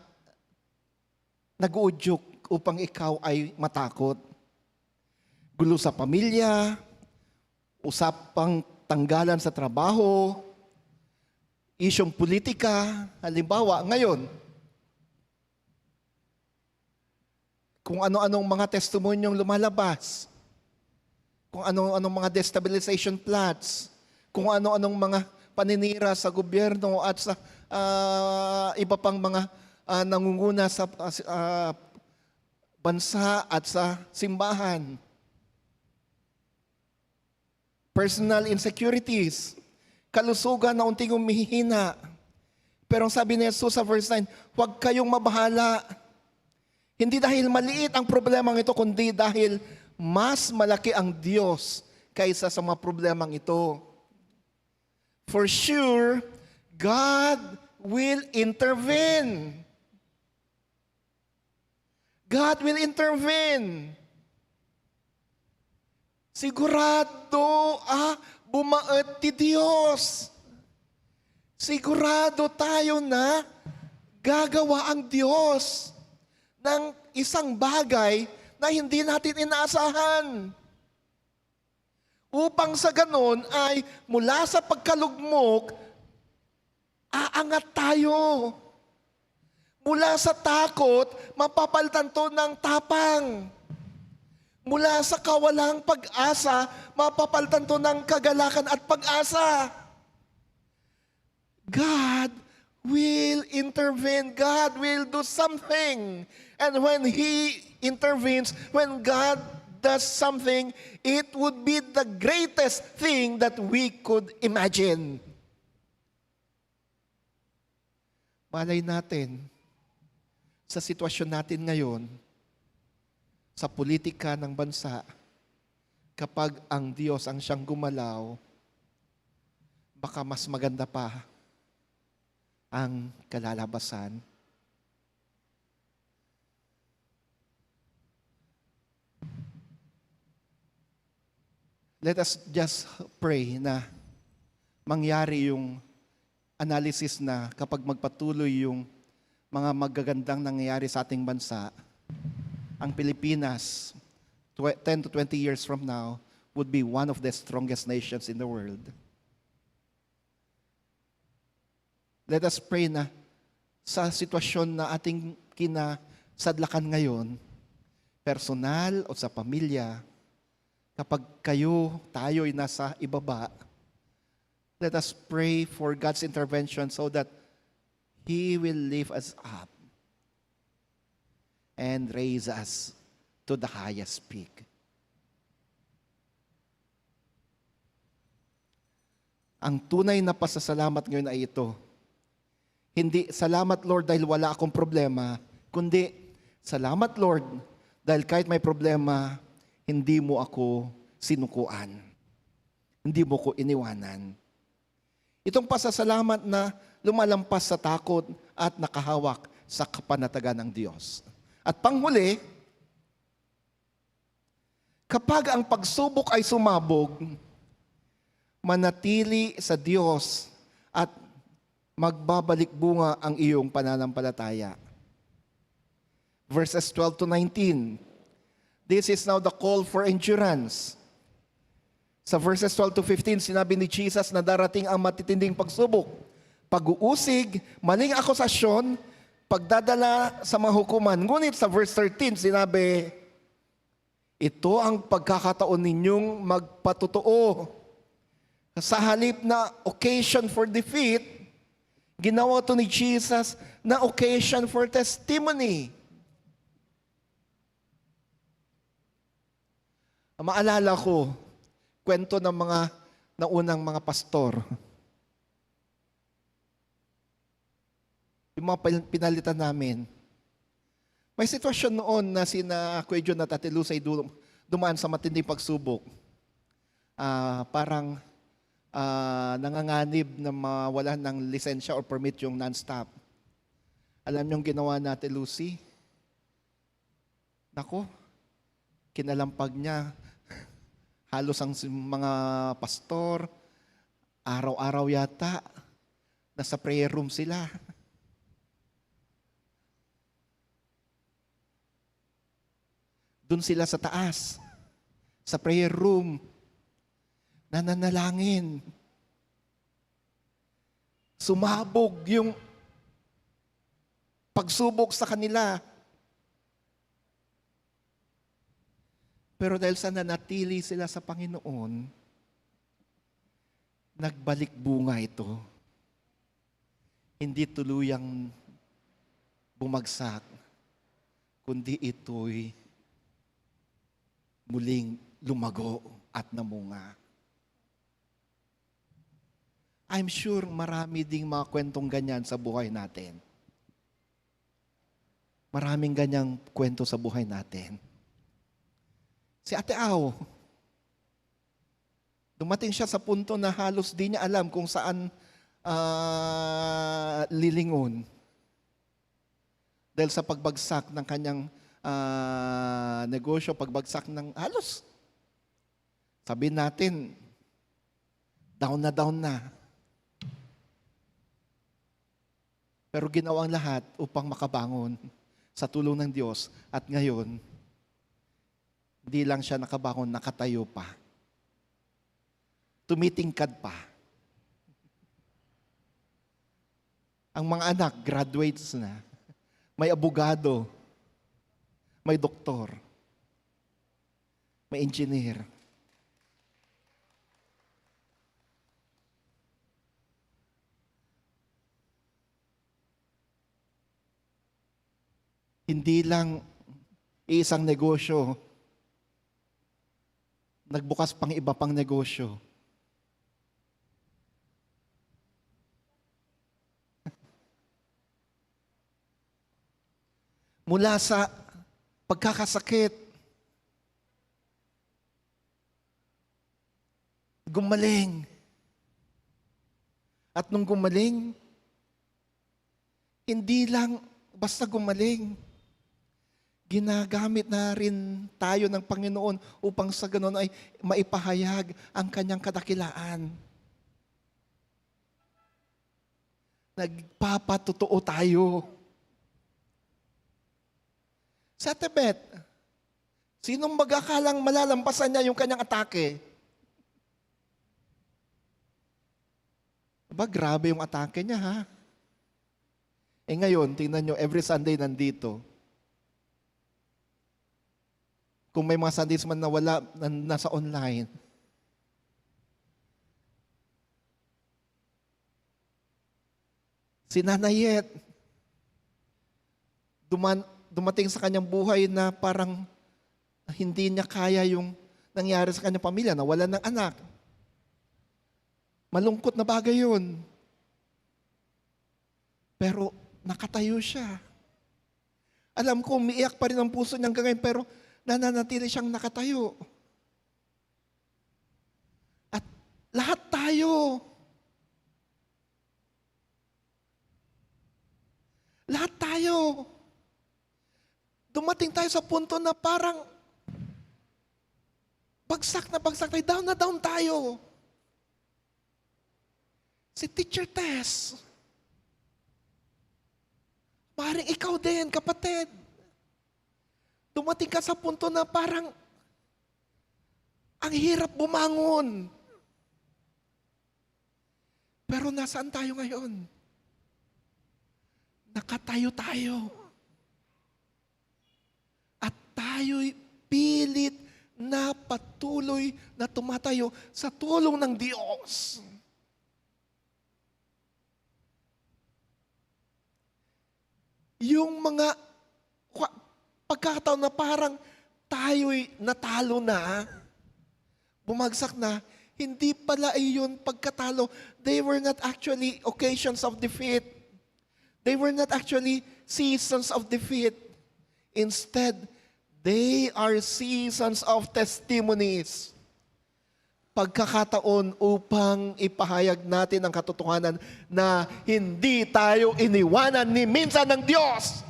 nag-uudyok upang ikaw ay matakot. Gulo sa pamilya, usapang tanggalan sa trabaho, isyong politika, halimbawa ngayon, kung ano-anong mga testimonyong lumalabas, kung ano-anong mga destabilization plots, kung ano-anong mga paninira sa gobyerno at sa iba pang mga nangunguna sa bansa at sa simbahan. Personal insecurities, kalusugan na unting humihina. Pero ang sabi ni Jesus sa verse 9, huwag kayong mabahala. Hindi dahil maliit ang problemang ito, kundi dahil mas malaki ang Diyos kaysa sa mga problemang ito. For sure, God will intervene. God will intervene. Sigurado, bumaet ti Diyos. Sigurado tayo na gagawa ang Diyos ng isang bagay na hindi natin inaasahan. Upang sa ganon ay mula sa pagkalugmok, aangat tayo. Mula sa takot, mapapalitan to ng tapang. Mula sa kawalang pag-asa, mapapalitan to ng kagalakan at pag-asa. God will intervene. God will do something. And when He intervenes, when God does something, it would be the greatest thing that we could imagine. Malay natin, sa sitwasyon natin ngayon, sa politika ng bansa, kapag ang Diyos ang siyang gumalaw, baka mas maganda pa ang kalalabasan. Let us just pray na mangyari yung analysis na kapag magpatuloy yung mga magagandang nangyayari sa ating bansa, ang Pilipinas, 10 to 20 years from now, would be one of the strongest nations in the world. Let us pray na sa sitwasyon na ating kinasadlakan ngayon, personal o sa pamilya, kapag tayo'y nasa ibaba, let us pray for God's intervention so that He will lift us up and raise us to the highest peak. Ang tunay na pasasalamat ngayon ay ito. Hindi, salamat Lord dahil wala akong problema, kundi, salamat Lord dahil kahit may problema, hindi mo ako sinukuan. Hindi mo ko iniwanan. Itong pasasalamat na lumalampas sa takot at nakahawak sa kapanatagan ng Diyos. At panghuli, kapag ang pagsubok ay sumabog, manatili sa Diyos at magbabalik bunga ang iyong pananampalataya. Verses 12 to 19. This is now the call for endurance. Sa verses 12 to 15, sinabi ni Jesus na darating ang matitinding pagsubok, pag-uusig, maling akusasyon, pagdadala sa mahukuman. Ngunit sa verse 13, sinabi, ito ang pagkakataon ninyong magpatotoo. Sa halip na occasion for defeat, ginawa to ni Jesus na occasion for testimony. Maalala ko, kwento ng mga naunang mga pastor. Yung mga pinalitan namin. May sitwasyon noon na sina Kuya John at Ate Luz ay dumaan sa matinding pagsubok. Parang nanganganib na mawalan ng lisensya or permit yung non-stop. Alam niyo yung ginawa ni Ate Lucy? Nako, kinalampag niya. Halos ang mga pastor, araw-araw yata, nasa prayer room sila. Doon sila sa taas, sa prayer room, nananalangin. Sumabog yung pagsubok sa kanila. Pero dahil sa nanatili sila sa Panginoon, nagbalik bunga ito. Hindi tuluyang bumagsak, kundi ito'y muling lumago at namunga. I'm sure marami ding mga kwentong ganyan sa buhay natin. Maraming ganyang kwento sa buhay natin. Si Ate Au, dumating siya sa punto na halos di niya alam kung saan lilingon. Dahil sa pagbagsak ng kanyang negosyo, pagbagsak ng halos, sabihin natin, down na. Pero ginawa ang lahat upang makabangon sa tulong ng Diyos. At ngayon, hindi lang siya nakabangon, nakatayo pa. Tumitingkad pa. Ang mga anak, graduates na. May abogado. May doktor. May engineer. Hindi lang isang negosyo, nagbukas pang iba pang negosyo. Mula sa pagkakasakit, gumaling. At nung gumaling, hindi lang basta gumaling, ginagamit na rin tayo ng Panginoon upang sa ganon ay maipahayag ang kanyang kadakilaan. Nagpapatotoo tayo. Sa Tibet, sinong mag-akalang malalampasan niya yung kanyang atake? Aba, grabe yung atake niya, ha? Ngayon, tingnan nyo, every Sunday nandito. Kung may mga Sundays man na wala, nasa online. Si Nanayet, dumating sa kanyang buhay na parang hindi niya kaya yung nangyari sa kanyang pamilya, nawalan ng anak. Malungkot na bagay yun. Pero nakatayo siya. Alam ko, umiiyak pa rin ang puso niya hanggang ngayon, pero nananatili siyang nakatayo. At lahat tayo, dumating tayo sa punto na parang bagsak tayo, down na down tayo. Si Teacher Tess, maaaring ikaw din, kapatid. Dumating ka sa punto na parang ang hirap bumangon. Pero nasaan tayo ngayon? Nakatayo tayo. At tayo'y pilit na patuloy na tumatayo sa tulong ng Diyos. Yung mga pagkakataon na parang tayo'y natalo na, bumagsak na, hindi pala iyon pagkatalo. They were not actually occasions of defeat. They were not actually seasons of defeat. Instead, they are seasons of testimonies. Pagkakataon upang ipahayag natin ang katotohanan na hindi tayo iniwanan ni minsan ng Diyos.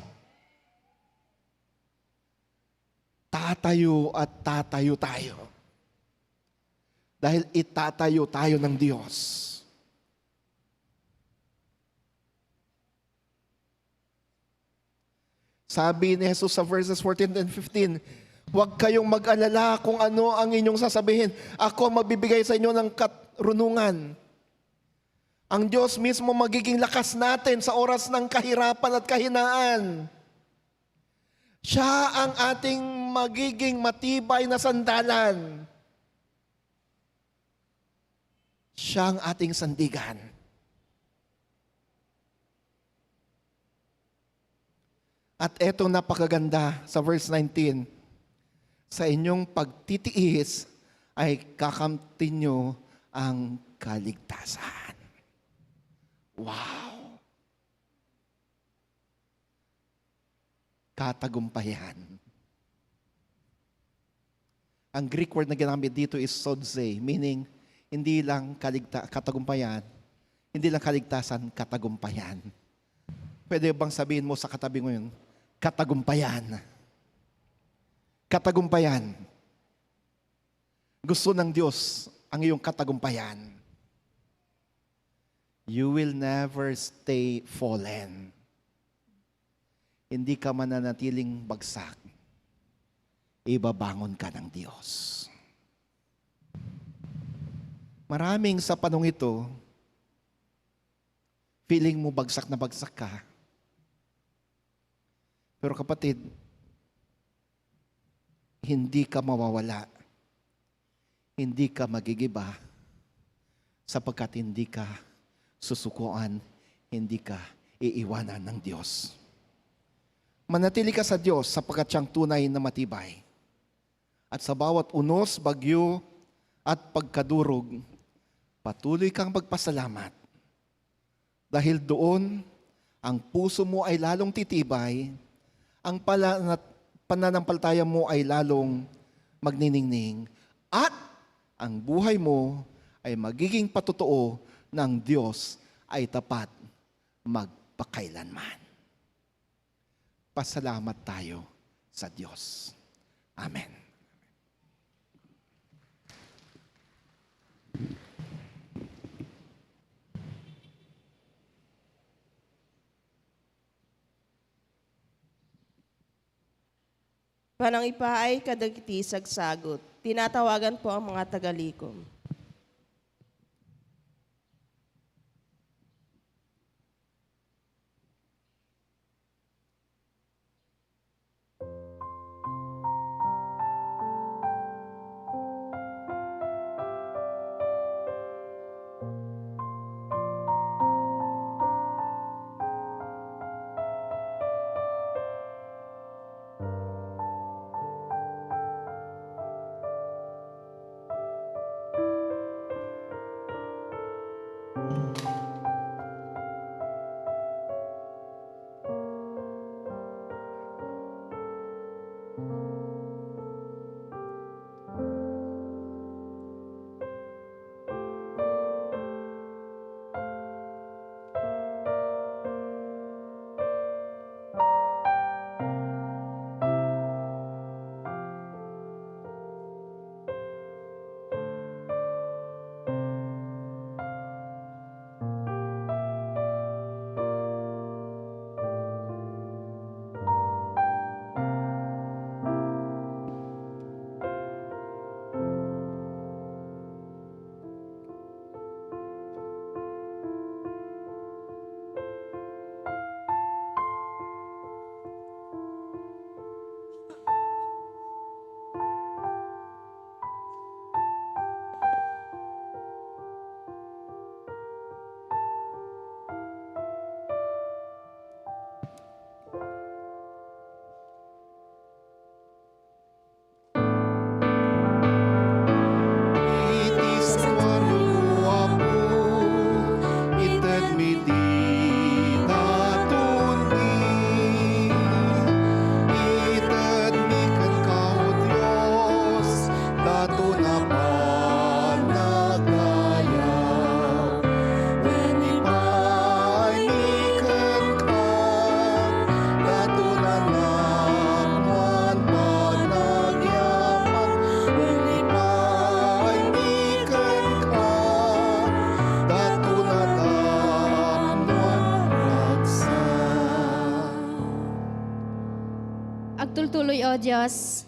Tatayo at tatayo tayo. Dahil itatayo tayo ng Diyos. Sabi ni Jesus sa verses 14 and 15, huwag kayong mag-alala kung ano ang inyong sasabihin. Ako magbibigay sa inyo ng karunungan. Ang Diyos mismo magiging lakas natin sa oras ng kahirapan at kahinaan. Siya ang ating magiging matibay na sandalan. Siya ang ating sandigan. At etong napakaganda sa verse 19, sa inyong pagtitiis ay kakamtin nyo ang kaligtasan. Wow! Katagumpayan. Ang Greek word na ginamit dito is sodzo, meaning hindi lang katagumpayan, hindi lang kaligtasan, katagumpayan. Pwede bang sabihin mo sa katabi mo yun, katagumpayan. Katagumpayan. Gusto ng Diyos ang iyong katagumpayan. You will never stay fallen. Hindi ka mananatiling bagsak. Ibabangon ka ng Diyos. Maraming sa panong ito, feeling mo bagsak na bagsak ka. Pero kapatid, hindi ka mawawala. Hindi ka magigiba sapagkat hindi ka susukuan, hindi ka iiwanan ng Diyos. Manatili ka sa Diyos sapagkat siyang tunay na matibay. At sa bawat unos, bagyo at pagkadurog, patuloy kang magpasalamat. Dahil doon, ang puso mo ay lalong titibay, ang pananampalataya mo ay lalong magniningning, at ang buhay mo ay magiging patotoo ng Diyos ay tapat magpakailanman. Pasalamat tayo sa Diyos. Amen. Panangipaay kadagiti sagsagot. Tinatawagan po ang mga tagalikom. Agtultuloy, O Diyos,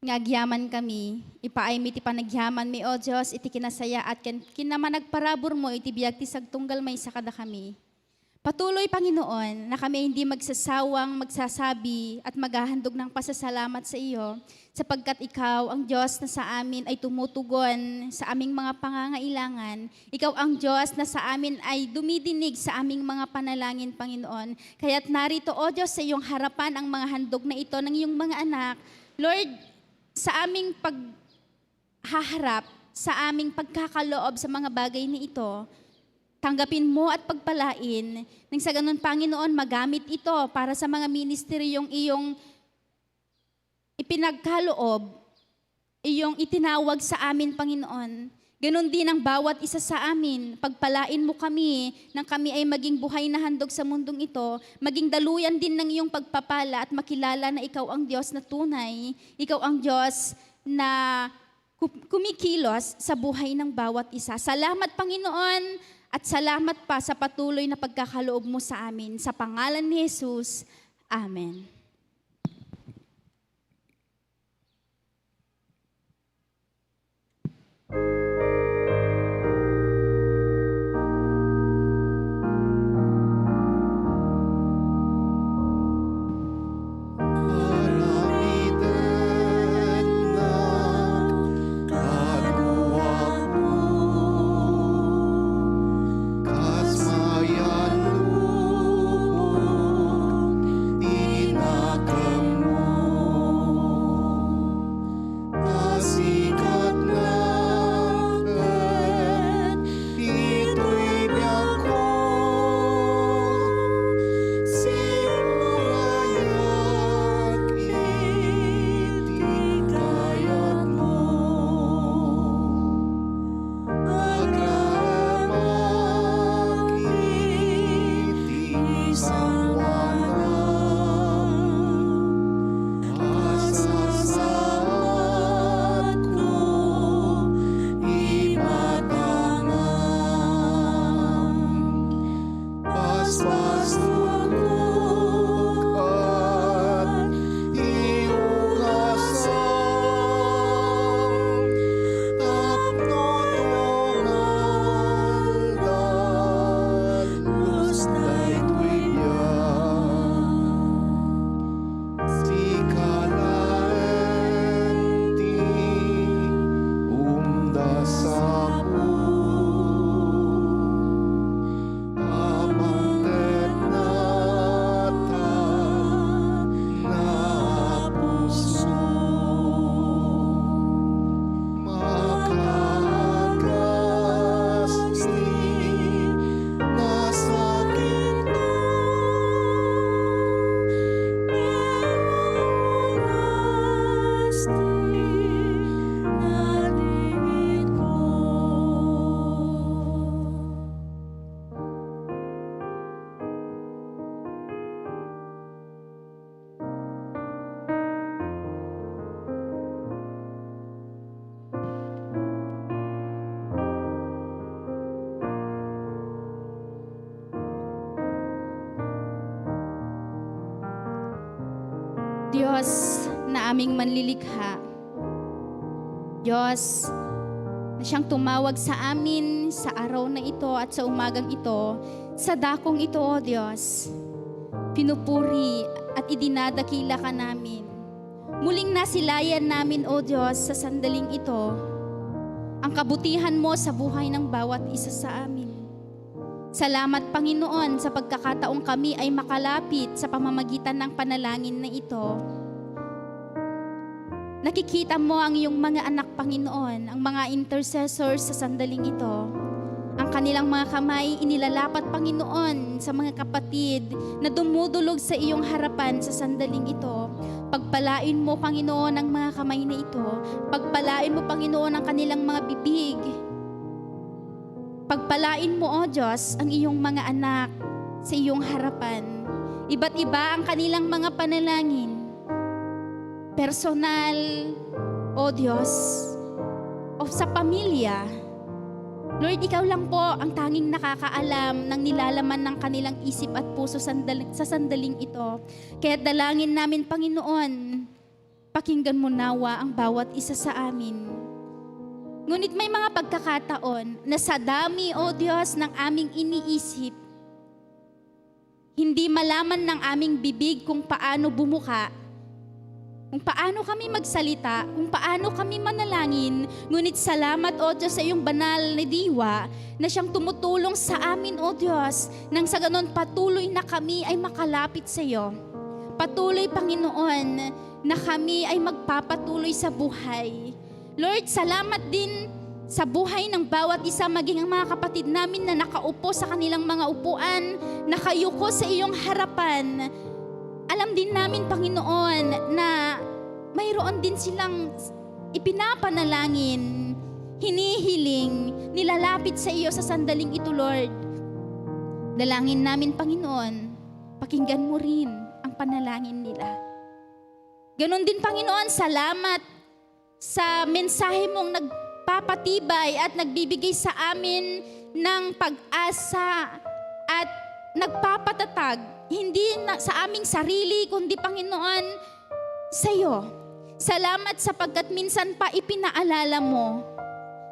nga agyaman kami, ipaay mi ti panagyaman mi, O Diyos, iti kinasaya at kinaman nagparabor mo, iti biyag ti sagtunggal may sakada kami. Patuloy, Panginoon, na kami hindi magsasawang magsasabi at maghahandog ng pasasalamat sa iyo, sapagkat ikaw, ang Diyos na sa amin ay tumutugon sa aming mga pangangailangan. Ikaw ang Diyos na sa amin ay dumidinig sa aming mga panalangin, Panginoon. Kaya't narito, O Diyos, sa iyong harapan ang mga handog na ito ng iyong mga anak. Lord, sa aming paghaharap, sa aming pagkakaloob sa mga bagay na ito, tanggapin mo at pagpalain nang sa ganun, Panginoon, magamit ito para sa mga ministeryong iyong ipinagkaloob, iyong itinawag sa amin, Panginoon. Ganon din ang bawat isa sa amin. Pagpalain mo kami nang kami ay maging buhay na handog sa mundong ito, maging daluyan din ng iyong pagpapala at makilala na ikaw ang Diyos na tunay. Ikaw ang Diyos na kumikilos sa buhay ng bawat isa. Salamat, Panginoon, at salamat pa sa patuloy na pagkakaloob mo sa amin. Sa pangalan ni Jesus, Amen. Diyos na aming manlilikha, Diyos na siyang tumawag sa amin sa araw na ito at sa umagang ito, sa dakong ito, O Diyos, pinupuri at idinadakila ka namin. Muling nasilayan namin, O Diyos, sa sandaling ito, ang kabutihan mo sa buhay ng bawat isa sa amin. Salamat, Panginoon, sa pagkakataong kami ay makalapit sa pamamagitan ng panalangin na ito. Nakikita mo ang iyong mga anak, Panginoon, ang mga intercessors sa sandaling ito. Ang kanilang mga kamay inilalapat, Panginoon, sa mga kapatid na dumudulog sa iyong harapan sa sandaling ito. Pagpalain mo, Panginoon, ang mga kamay na ito. Pagpalain mo, Panginoon, ang kanilang mga bibig. Pagpalain mo, O Diyos, ang iyong mga anak sa iyong harapan. Iba't iba ang kanilang mga panalangin. Personal, O Diyos, o sa pamilya. Lord, ikaw lang po ang tanging nakakaalam ng nilalaman ng kanilang isip at puso sa sandaling ito. Kaya dalangin namin, Panginoon, pakinggan mo nawa ang bawat isa sa amin. Ngunit may mga pagkakataon na sa dami, O Diyos, ng aming iniisip, hindi malaman ng aming bibig kung paano bumuka, kung paano kami magsalita, kung paano kami manalangin. Ngunit salamat, O Diyos, sa iyong banal na diwa na siyang tumutulong sa amin, O Diyos, nang sa ganon patuloy na kami ay makalapit sa iyo. Patuloy, Panginoon, na kami ay magpapatuloy sa buhay. Lord, salamat din sa buhay ng bawat isa, maging ang mga kapatid namin na nakaupo sa kanilang mga upuan, nakayuko sa iyong harapan. Alam din namin, Panginoon, na mayroon din silang ipinapanalangin. hinihiling, nilalapit sa iyo sa sandaling ito, Lord. Dalangin namin, Panginoon, pakinggan mo rin ang panalangin nila. Ganon din, Panginoon, salamat sa mensahe mong nagpapatibay at nagbibigay sa amin ng pag-asa at nagpapatatag, hindi na sa aming sarili, kundi, Panginoon, sa iyo. Salamat sapagkat minsan pa ipinaalala mo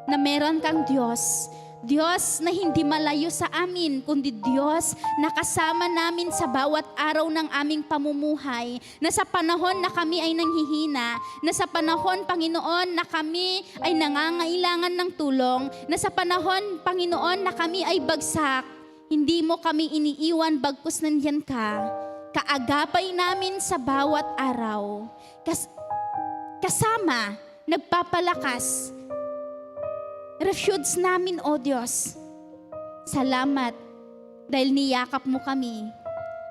na meron kang Diyos. Diyos na hindi malayo sa amin, kundi Diyos na kasama namin sa bawat araw ng aming pamumuhay. Na sa panahon na kami ay nanghihina, na sa panahon, Panginoon, na kami ay nangangailangan ng tulong, na sa panahon, Panginoon, na kami ay bagsak, hindi mo kami iniiwan bagkus nandiyan ka. Kaagapay namin sa bawat araw. Kasama, nagpapalakas, refuge namin, O Diyos. Salamat dahil niyakap mo kami.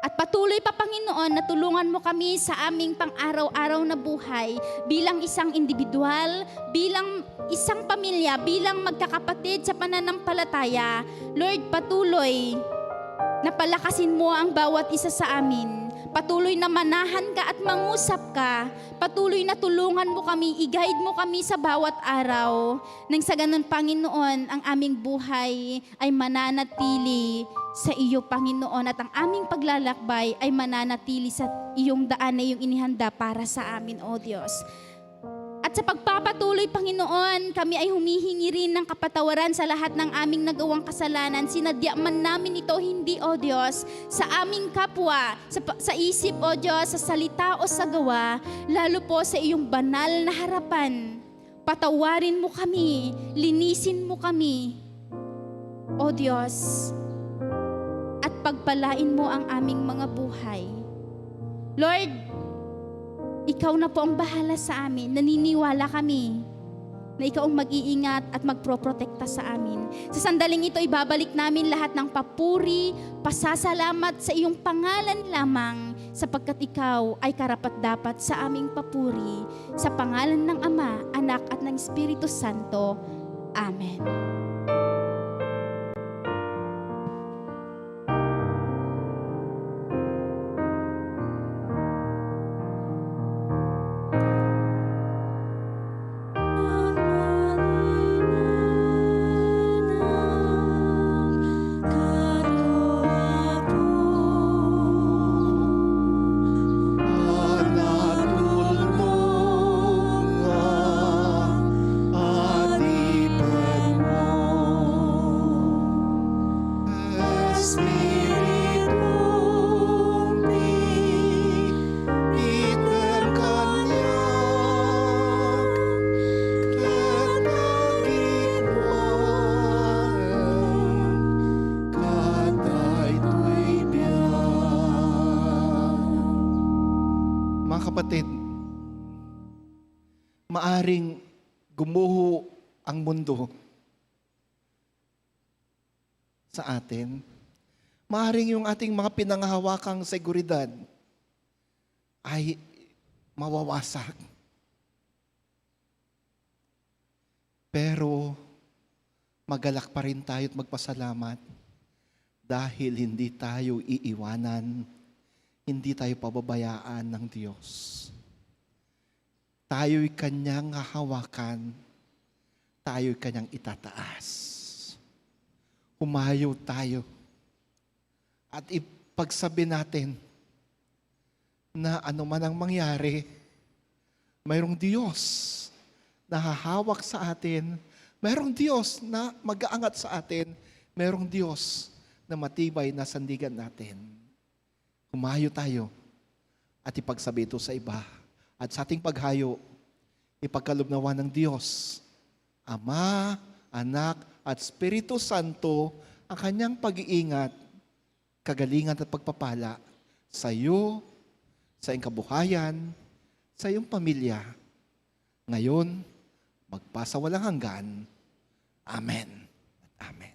At patuloy pa, Panginoon, na tulungan mo kami sa aming pang-araw-araw na buhay bilang isang individual, bilang isang pamilya, bilang magkakapatid sa pananampalataya. Lord, patuloy na palakasin mo ang bawat isa sa amin. Patuloy na manahan ka at mangusap ka. Patuloy na tulungan mo kami, i-guide mo kami sa bawat araw. Nang sa ganun, Panginoon, ang aming buhay ay mananatili sa iyo, Panginoon, at ang aming paglalakbay ay mananatili sa iyong daan na iyong inihanda para sa amin, O Diyos. At sa pagpapatuloy, Panginoon, kami ay humihingi rin ng kapatawaran sa lahat ng aming nagawang kasalanan. Sinadya man namin ito, hindi, O Diyos, sa aming kapwa, sa isip, O Diyos, sa salita o sa gawa, lalo po sa iyong banal na harapan. Patawarin mo kami, linisin mo kami, O Diyos, at pagpalain mo ang aming mga buhay. Lord, ikaw na po ang bahala sa amin. Naniniwala kami na ikaw ang mag-iingat at magproprotekta sa amin. Sa sandaling ito, ibabalik namin lahat ng papuri, pasasalamat sa iyong pangalan lamang, sapagkat ikaw ay karapat-dapat sa aming papuri. Sa pangalan ng Ama, Anak at ng Espiritu Santo. Amen. Kapatid, maaring gumuho ang mundo sa atin. Maaring yung ating mga pinanghahawakang seguridad ay mawawasak. Pero magalak pa rin tayo at magpasalamat dahil hindi tayo iiwanan. Hindi tayo pababayaan ng Diyos. Tayo'y Kanyang hahawakan. Tayo'y Kanyang itataas. Humayo tayo. At ipagsabi natin na ano man ang mangyari, mayroong Diyos na hahawak sa atin. Mayroong Diyos na mag-aangat sa atin. Mayroong Diyos na matibay na sandigan natin. Humayo tayo at ipagsabi ito sa iba. At sa ating paghayo, ipagkalubnawan ng Diyos, Ama, Anak, at Espiritu Santo, ang Kanyang pag-iingat, kagalingan at pagpapala sa iyo, sa iyong kabuhayan, sa iyong pamilya. Ngayon, magpasawalang hanggan. Amen. Amen.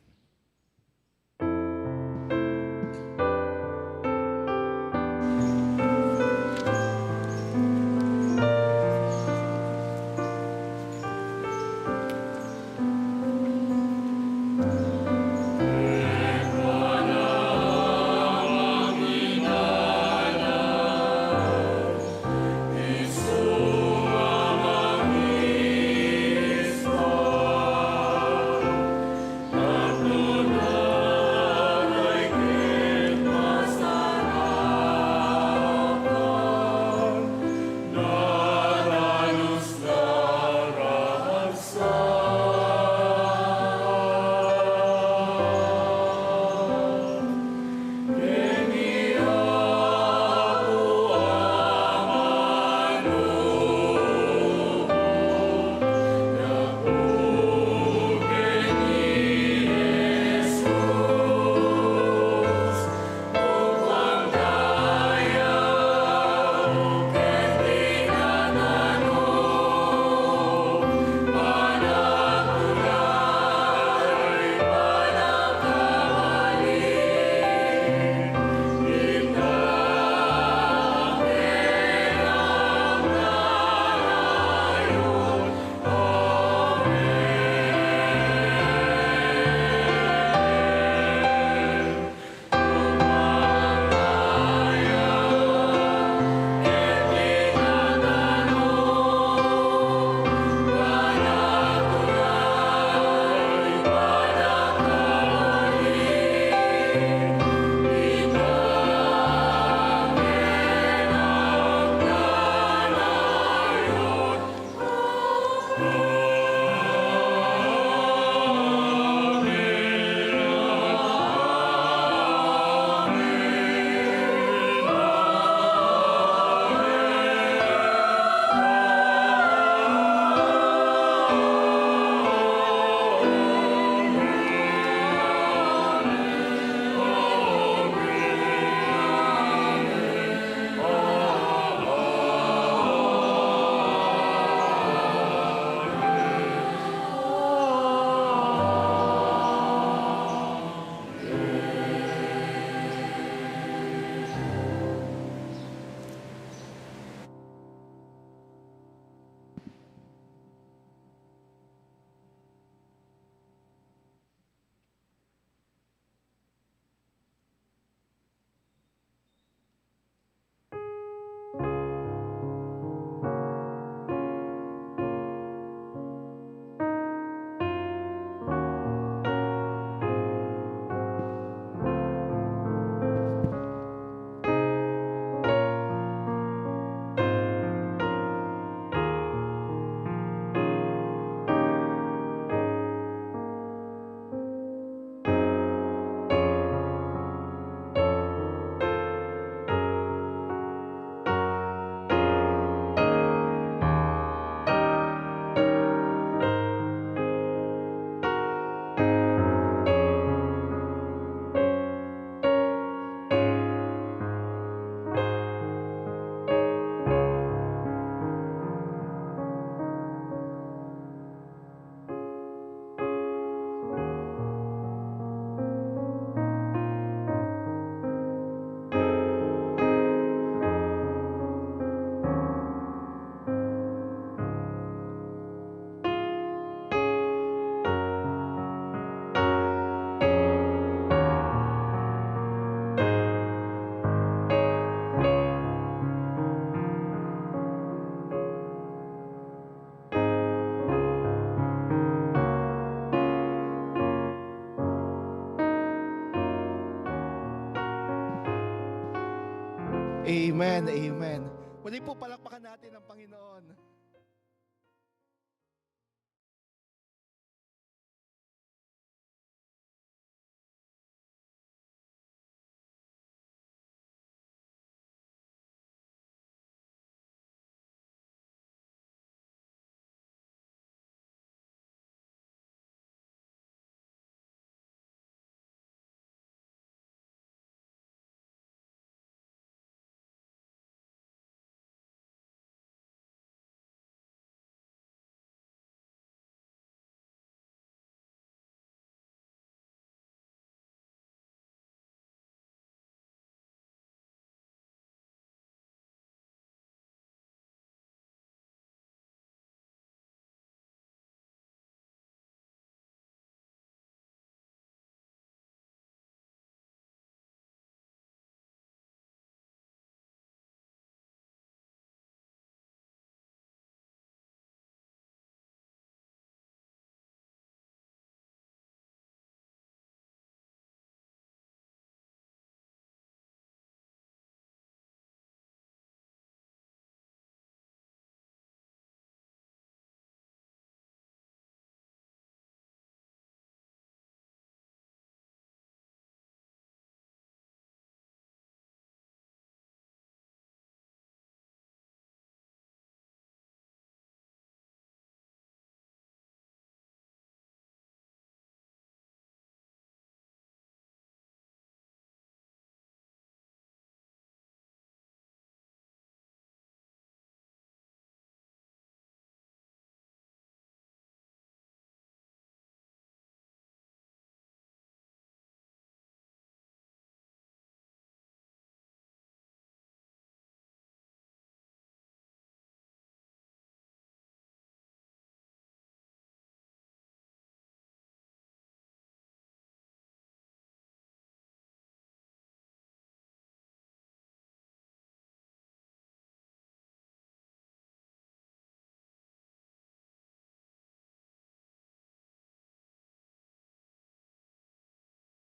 Amen, amen. Muli po palakpakan natin ang Panginoon.